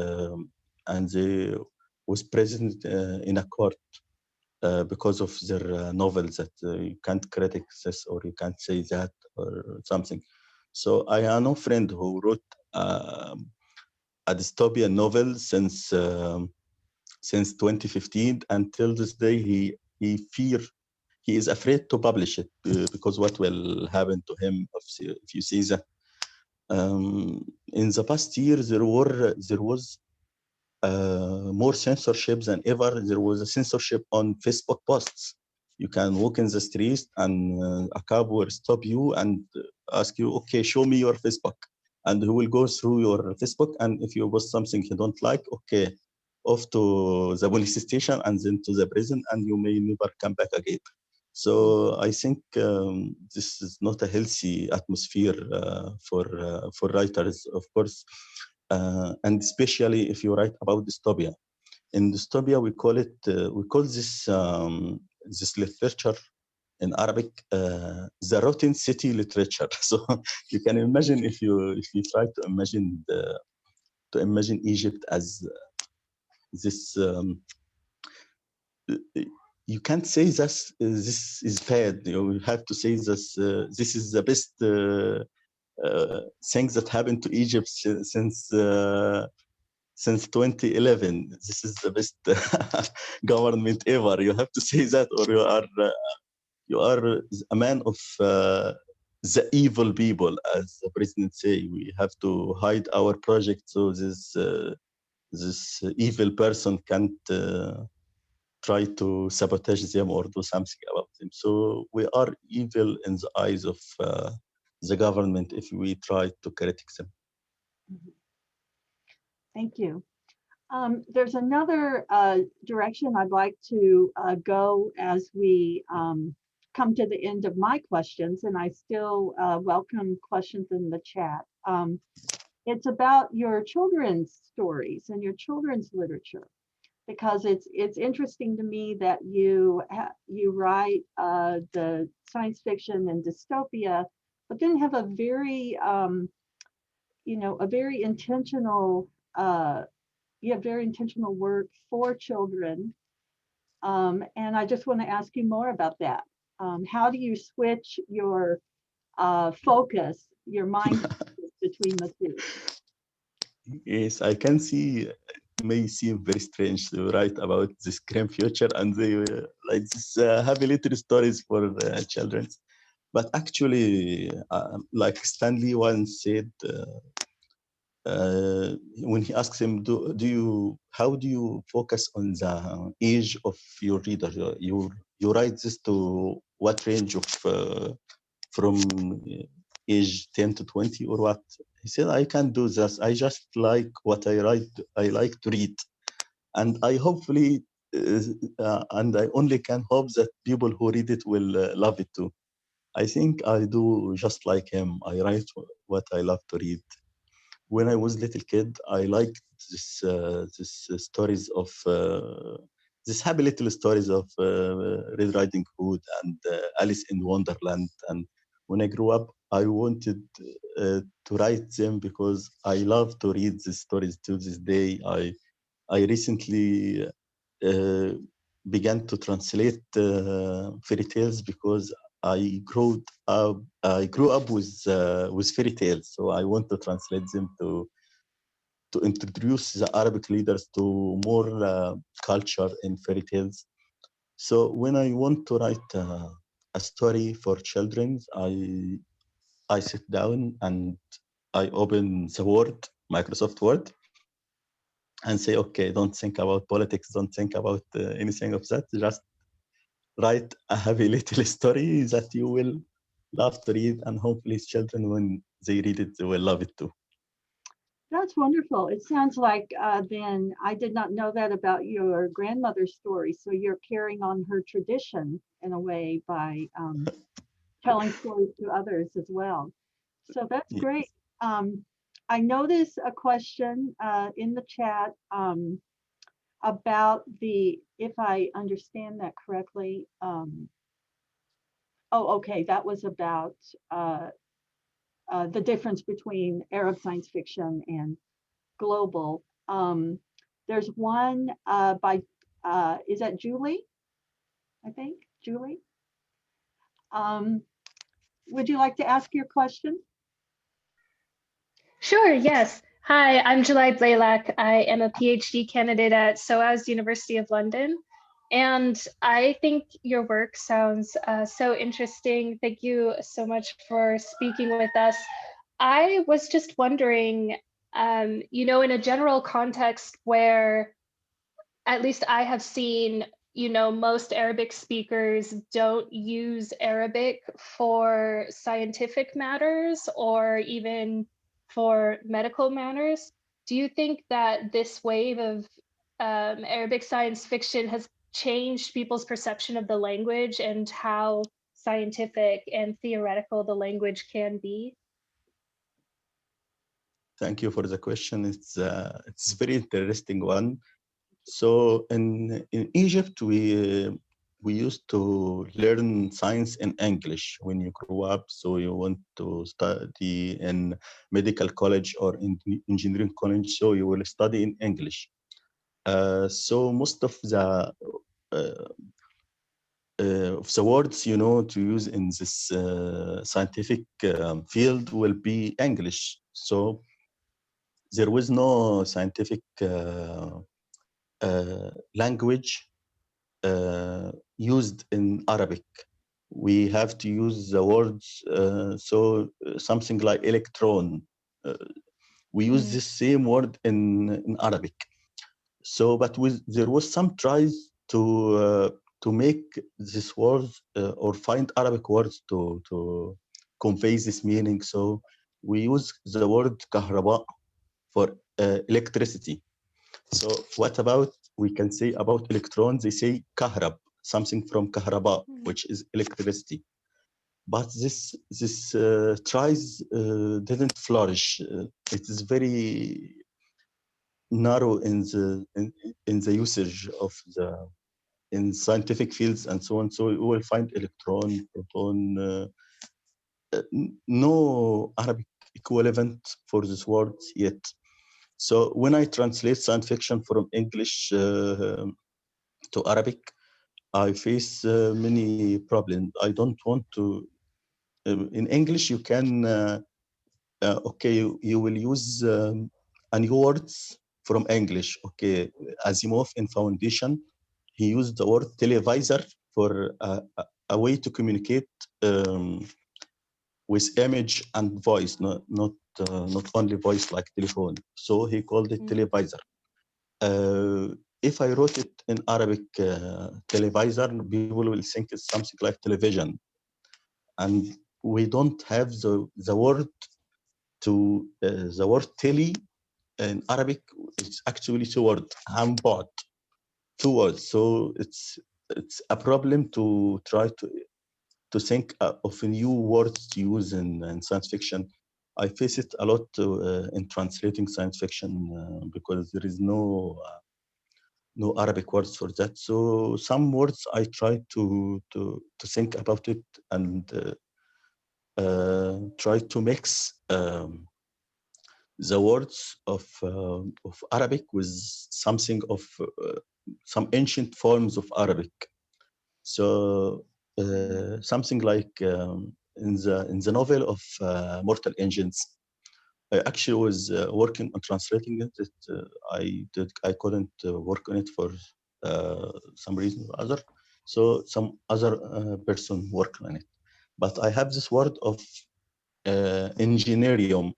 they was present in a court because of their novels that you can't critic this or you can't say that or something. So I know a friend who wrote a dystopian novel since 2015 until this day. He is afraid to publish it because what will happen to him if you see that. In the past year, there was more censorship than ever. There was a censorship on Facebook posts. You can walk in the street and a cop will stop you and ask you, okay, show me your Facebook. And he will go through your Facebook. And if you post something he don't like, okay, off to the police station and then to the prison, and you may never come back again. So I think this is not a healthy atmosphere for writers, of course, and especially if you write about dystopia. In dystopia, we call this literature in Arabic the rotten city literature. So you can imagine if you try to imagine Egypt as this. You can't say this is bad. You have to say this is the best things that happened to Egypt since 2011. This is the best government ever. You have to say that, or you are a man of the evil people, as the president say. We have to hide our project so this evil person can't try to sabotage them or do something about them. So we are evil in the eyes of the government if we try to critic them. Mhm. Thank you. There's another direction I'd like to go as we come to the end of my questions, and I still welcome questions in the chat. It's about your children's stories and your children's literature, because it's interesting to me that you write the science fiction and dystopia, but then have a very a very intentional you have very intentional work for children. And I just want to ask you more about that. How do you switch your focus, your mind focus between the two? Yes, I can see. It may seem very strange to write about this grim future and like this happy little stories for children. But actually, like Stanley once said, when he asks him, how do you focus on the age of your reader? You write this to what range of from age 10 to 20 or what? He said, I can't do this. I just like what I write. I like to read. And I hopefully, and I only can hope that people who read it will love it too. I think I do just like him. I write what I love to read. When I was little kid, I liked this stories of this happy little stories of Red Riding Hood and Alice in Wonderland. And when I grew up, I wanted to write them because I love to read these stories to this day. I recently uh, began to translate fairy tales because I grew up with fairy tales, so I want to translate them to introduce the Arabic readers to more culture in fairy tales. So when I want to write a story for children, I sit down and I open the Word, Microsoft Word, and say, okay, don't think about politics, don't think about anything of that. Just write a happy little story that you will love to read, and hopefully children, when they read it, they will love it too. That's wonderful. It sounds like then I did not know that about your grandmother's story. So you're carrying on her tradition in a way by telling stories to others as well. So that's Yes. great. I noticed a question in the chat about the, if I understand that correctly, oh, okay, that was about the difference between Arab science fiction and global. There's one by, is that Julie? I think, Julie. Um, would you like to ask your question? Sure, yes. Hi, I'm July Blaylock. I am a PhD candidate at SOAS University of London. And I think your work sounds so interesting. Thank you so much for speaking with us. I was just wondering, you know, in a general context where at least I have seen, you know, most Arabic speakers don't use Arabic for scientific matters or even for medical matters. Do you think that this wave of Arabic science fiction has changed people's perception of the language and how scientific and theoretical the language can be? Thank you for the question. It's very interesting one. So in Egypt, we used to learn science in English when you grow up. So you want to study in medical college or in engineering college, so you will study in English. So most uh, of the words you know to use in this scientific field will be English. So there was no scientific language used in Arabic. We have to use the words, something like electron. Uh, we use the same word in Arabic. So, but there was some tries to make this words or find Arabic words to convey this meaning. So we use the word kahraba for electricity. So what about, we can say about electrons, they say kahrab, something from kahraba, which is electricity. But this tries didn't flourish. It is very narrow in the usage of the in scientific fields and so on. So you will find electron, proton, no Arabic equivalent for these words yet. So when I translate science fiction from English to Arabic, I face many problems. I don't want to. In English, you can okay, you will use a new words from English. Okay, Asimov in Foundation, he used the word televisor for a way to communicate with image and voice, not only voice like telephone. So he called it televisor. If I wrote it in Arabic, televisor, people will think it's something like television, and we don't have the word to the word tele in Arabic. It's actually two words, hambot, two words. So it's a problem to try to think of new words to use in science fiction. I face it a lot in translating science fiction because there is no Arabic words for that. So some words I try to think about it and try to mix the words of Arabic with something of some ancient forms of Arabic. So something like in the novel of Mortal Engines, I actually was working on translating it. I couldn't work on it for some reason or other. So some other person worked on it. But I have this word of engineerium.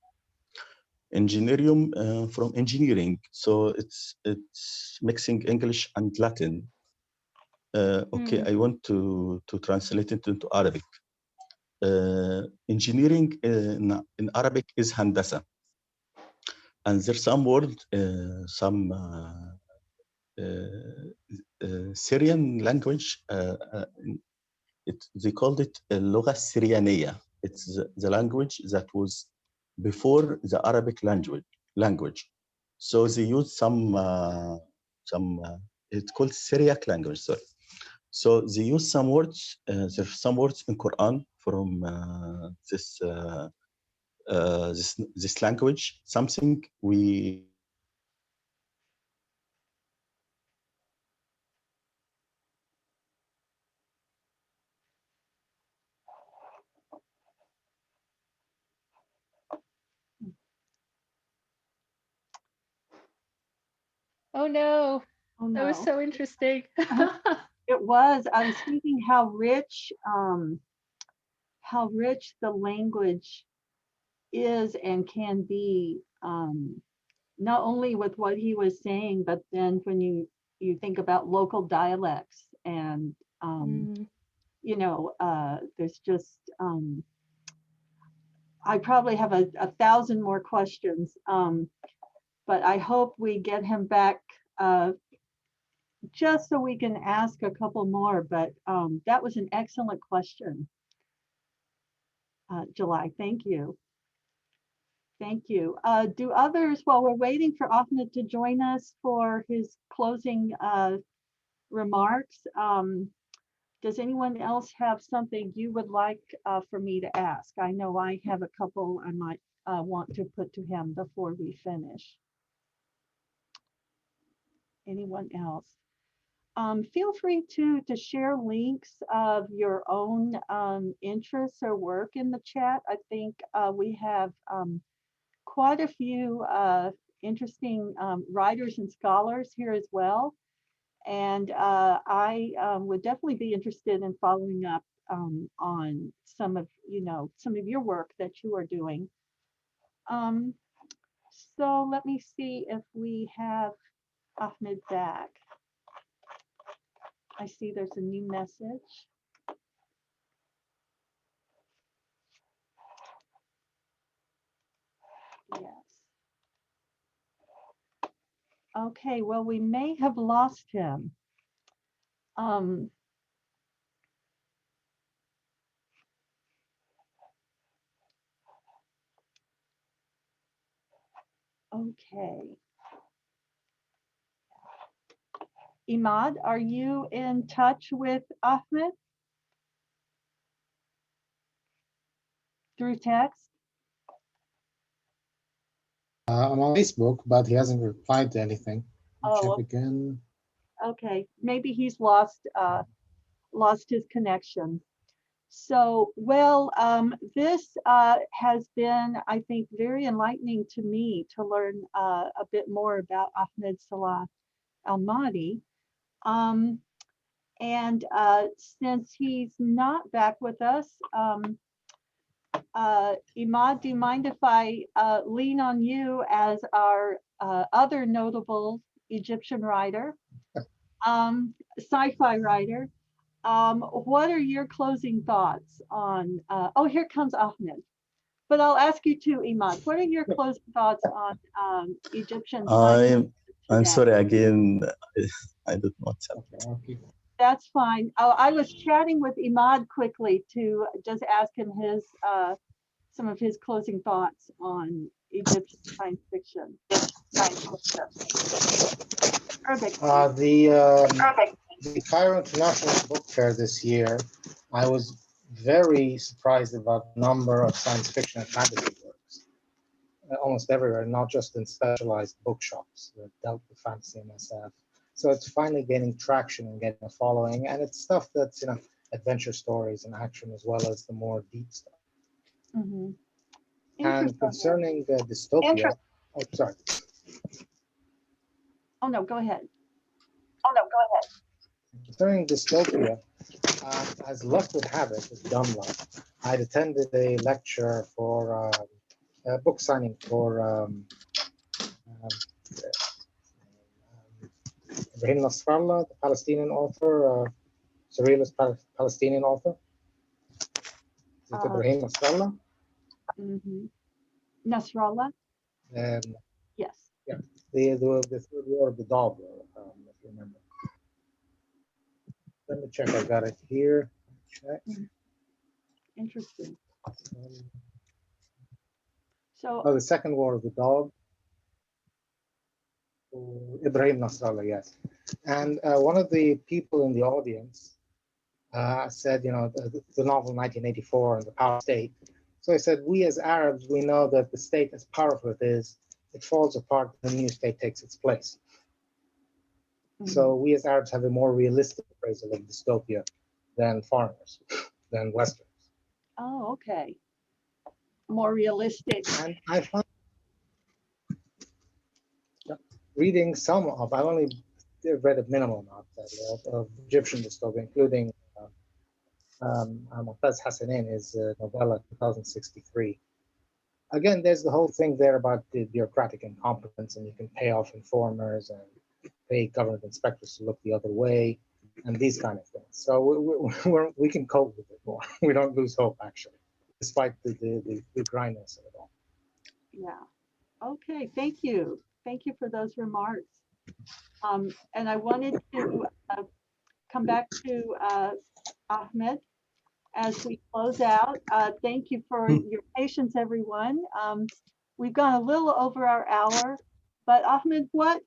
Engineerium from engineering. So it's mixing English and Latin. Okay, I want to translate it into Arabic. engineering in Arabic is handasa. And there's some word, Syrian language, they called it اللغة السريانية. It's the language that was before the Arabic language. So they use some it's called Syriac language, sorry. So they use some words, there's some words in Quran from this language, something we Oh no, Oh that was no. so interesting. It was. I was thinking how rich the language is and can be, not only with what he was saying, but then when you think about local dialects and you know, there's just I probably have a 1,000 more questions, but I hope we get him back just so we can ask a couple more. But that was an excellent question, July. Thank you. Thank you. Do others, while we're waiting for Ahmed to join us for his closing remarks, does anyone else have something you would like for me to ask? I know I have a couple I might want to put to him before we finish. Anyone else? Feel free to share links of your own interests or work in the chat. I think we have quite a few interesting writers and scholars here as well. And I would definitely be interested in following up on some of your work that you are doing. So let me see if we have Ahmed back. I see there's a new message. Yes. Okay, well, we may have lost him. Okay. Imad, are you in touch with Ahmed through text? I'm on Facebook, but he hasn't replied to anything. Oh, check again. Okay, maybe he's lost his connection. So, well, this has been, I think, very enlightening to me to learn a bit more about Ahmed Salah Al-Mahdi. And since he's not back with us, Imad, do you mind if I lean on you as our other notable Egyptian writer, sci-fi writer? What are your closing thoughts on, oh, here comes Ahmed. But I'll ask you too, Imad, what are your closing thoughts on Egyptian science? I'm sorry again, I don't know what's happening. Okay. That's fine. Oh, I was chatting with Imad quickly to just ask him his some of his closing thoughts on Egyptian science fiction. Arabic. The Cairo International Book Fair this year, I was very surprised about the number of science fiction and fantasy works. Almost everywhere, not just in specialized bookshops that dealt with fantasy and SF. So it's finally gaining traction and getting a following, and it's stuff that's, you know, adventure stories and action as well as the more deep stuff. Mm-hmm. And concerning dystopia, oh, sorry. Oh no, go ahead. Concerning dystopia, as luck would have it, with dumb luck, I'd attended a lecture for a book signing for Reem Nasrallah, the Palestinian author, surrealist Palestinian author. Is it Ibrahim Nasrallah? Nasrallah? Yes. Yeah, the third war of the dog, if you remember. Let me check. I got it here. Check. Interesting. Um, So, Oh, the second war of the dog. Ibrahim Nasrallah, yes. And one of the people in the audience said, you know, the novel 1984 and the power state. So I said, we as Arabs, we know that the state, as powerful it is, it falls apart when the new state takes its place. So we as Arabs have a more realistic appraisal of dystopia than foreigners, than Westerners. oh, okay. More realistic. And I find reading some of, I only read a minimal amount of Egyptian dystopia, including Malaz Hassanin, his novella 2063. Again, there's the whole thing there about the bureaucratic incompetence, and you can pay off informers and pay government inspectors to look the other way, and these kind of things. So we can cope with it more. We don't lose hope, actually, despite the grindness of it all. Yeah. Okay. Thank you. Thank you for those remarks. And I wanted to come back to Ahmed as we close out. Thank you for your patience, everyone. We've gone a little over our hour, but Ahmed, what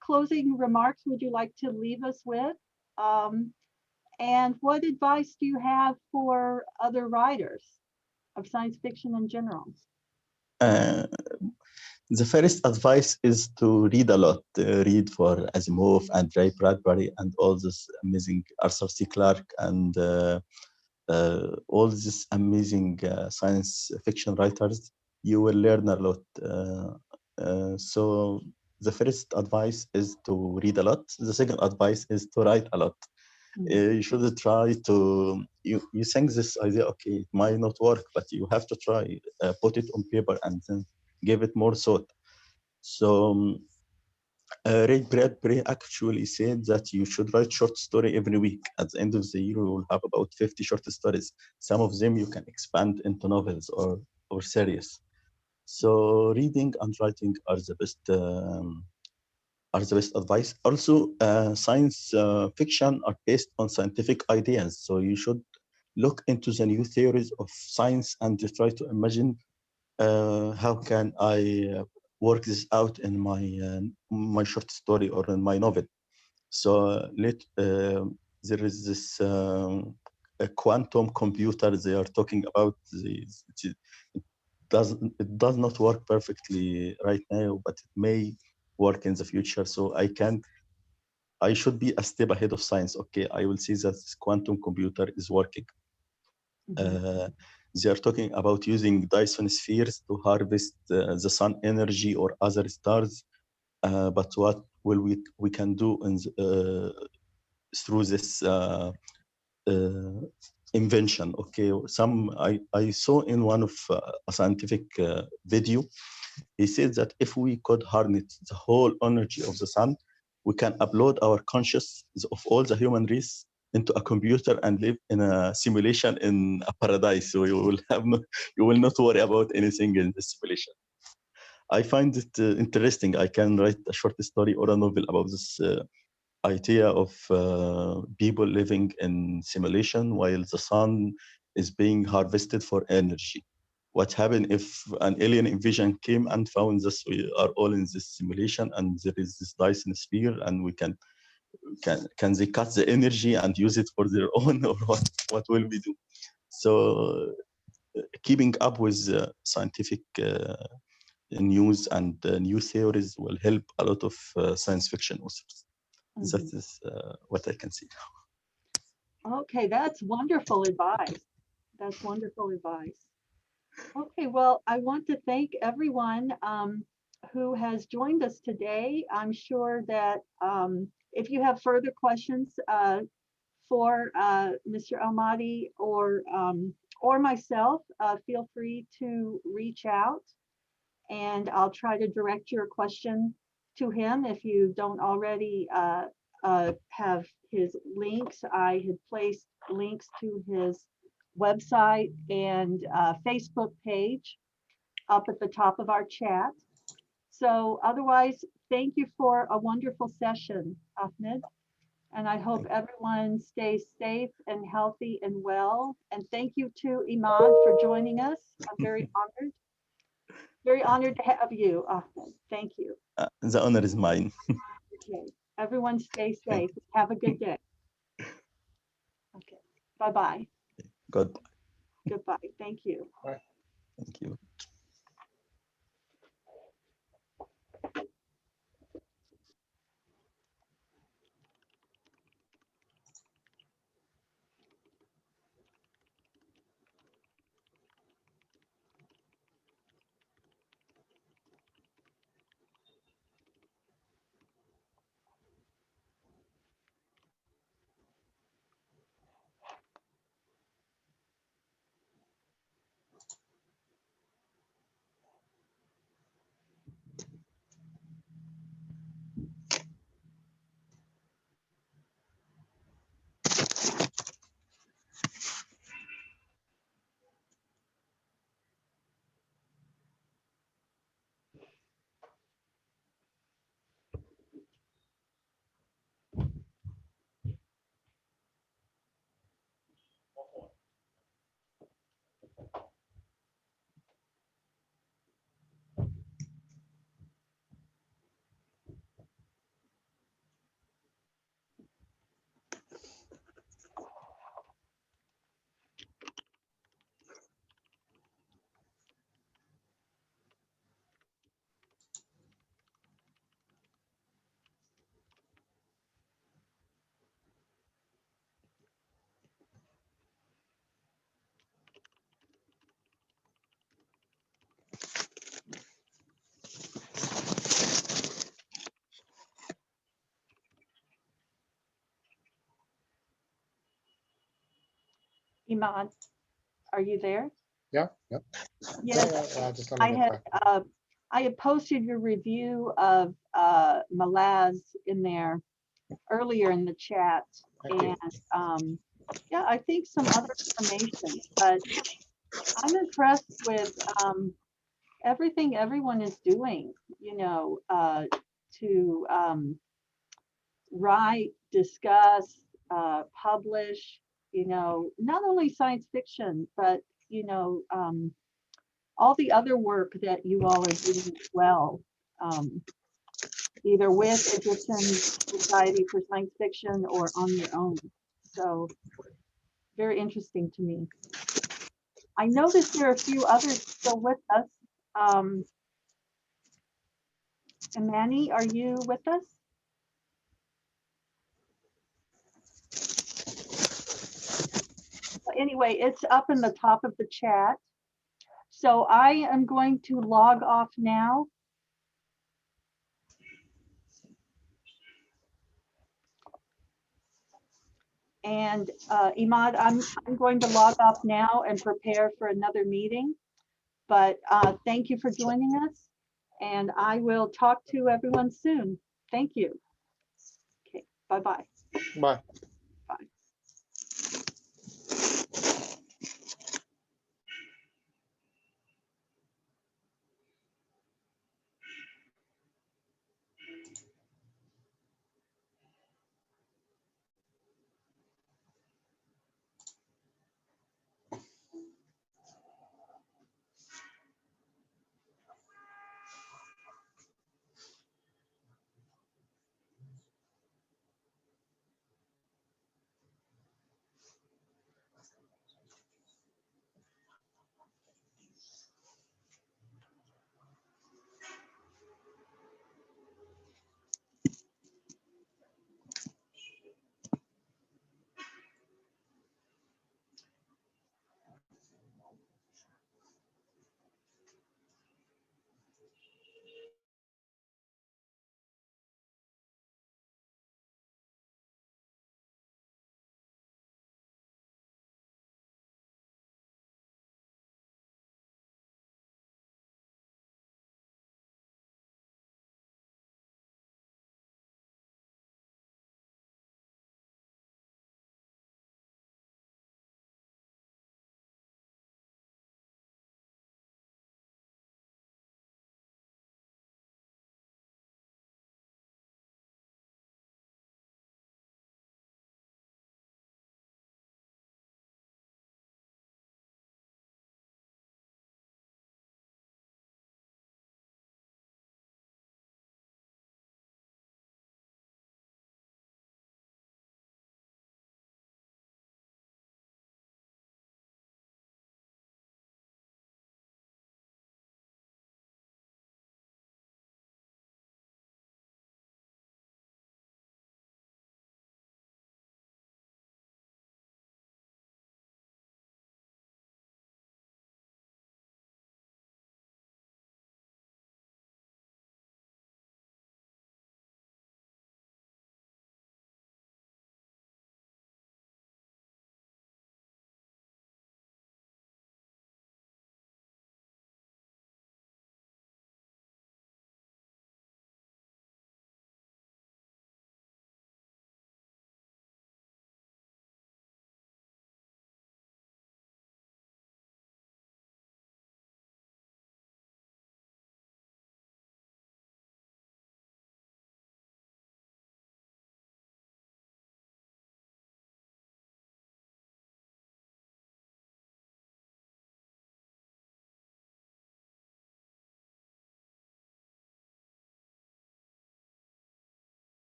closing remarks would you like to leave us with? And what advice do you have for other writers of science fiction in general? Uh, the first advice is to read a lot. Read for Asimov and Ray Bradbury and all this amazing Arthur C. Clarke and all these amazing science fiction writers. You will learn a lot. So the first advice is to read a lot. The second advice is to write a lot. You should try to, you think this idea, okay, it might not work, but you have to try, put it on paper and then give it more thought. So Ray Bradbury actually said that you should write short story every week. At the end of the year, you will have about 50 short stories. Some of them you can expand into novels or series. So reading and writing are the best advice. Also, science fiction are based on scientific ideas. So you should look into the new theories of science and try to imagine how can I work this out in my short story or in my novel. So there is this a quantum computer they are talking about. It does not work perfectly right now, but it may work in the future. So I should be a step ahead of science. Okay, I will see that this quantum computer is working. They are talking about using Dyson spheres to harvest the sun energy or other stars. But what will we can do through this invention? Okay, I saw in one of a scientific video, he said that if we could harness the whole energy of the sun, we can upload our consciousness of all the human race into a computer and live in a simulation in a paradise. So you will not worry about anything in this simulation. I find it interesting. I can write a short story or a novel about this idea of people living in simulation while the sun is being harvested for energy. What happened if an alien invasion came and found that we are all in this simulation and there is this Dyson sphere and we can they cut the energy and use it for their own, or what will we do? So keeping up with scientific news and new theories will help a lot of science fiction authors. That is what I can see. Okay, that's wonderful advice. That's wonderful advice. Okay, well, I want to thank everyone who has joined us today. I'm sure that if you have further questions for Mr. Al-Mahdi or myself, feel free to reach out, and I'll try to direct your question to him if you don't already have his links. I had placed links to his website and Facebook page up at the top of our chat. So otherwise, thank you for a wonderful session, Ahmed. And I hope everyone stays safe and healthy and well. And thank you to Ahmed for joining us. I'm very honored to have you, Ahmed. Thank you. The honor is mine. Okay. Everyone stay safe. Have a good day. Okay. Bye-bye. Good. Goodbye. Thank you. Bye. Thank you. Ahmed, are you there? Yeah, yeah. Yes. Just let me get back. I had posted your review of Malaz in there earlier in the chat. Thank you. And yeah, I think some other information, but I'm impressed with everything everyone is doing, you know, to write, discuss, publish, you know, not only science fiction, but, you know, all the other work that you all are doing as well, either with Egyptian Society for Science Fiction or on your own. So very interesting to me. I noticed there are a few others still with us. Imani, are you with us? Anyway, it's up in the top of the chat. So I am going to log off now. And Ahmed, I'm going to log off now and prepare for another meeting. But thank you for joining us. And I will talk to everyone soon. Thank you. Okay, bye-bye. Bye.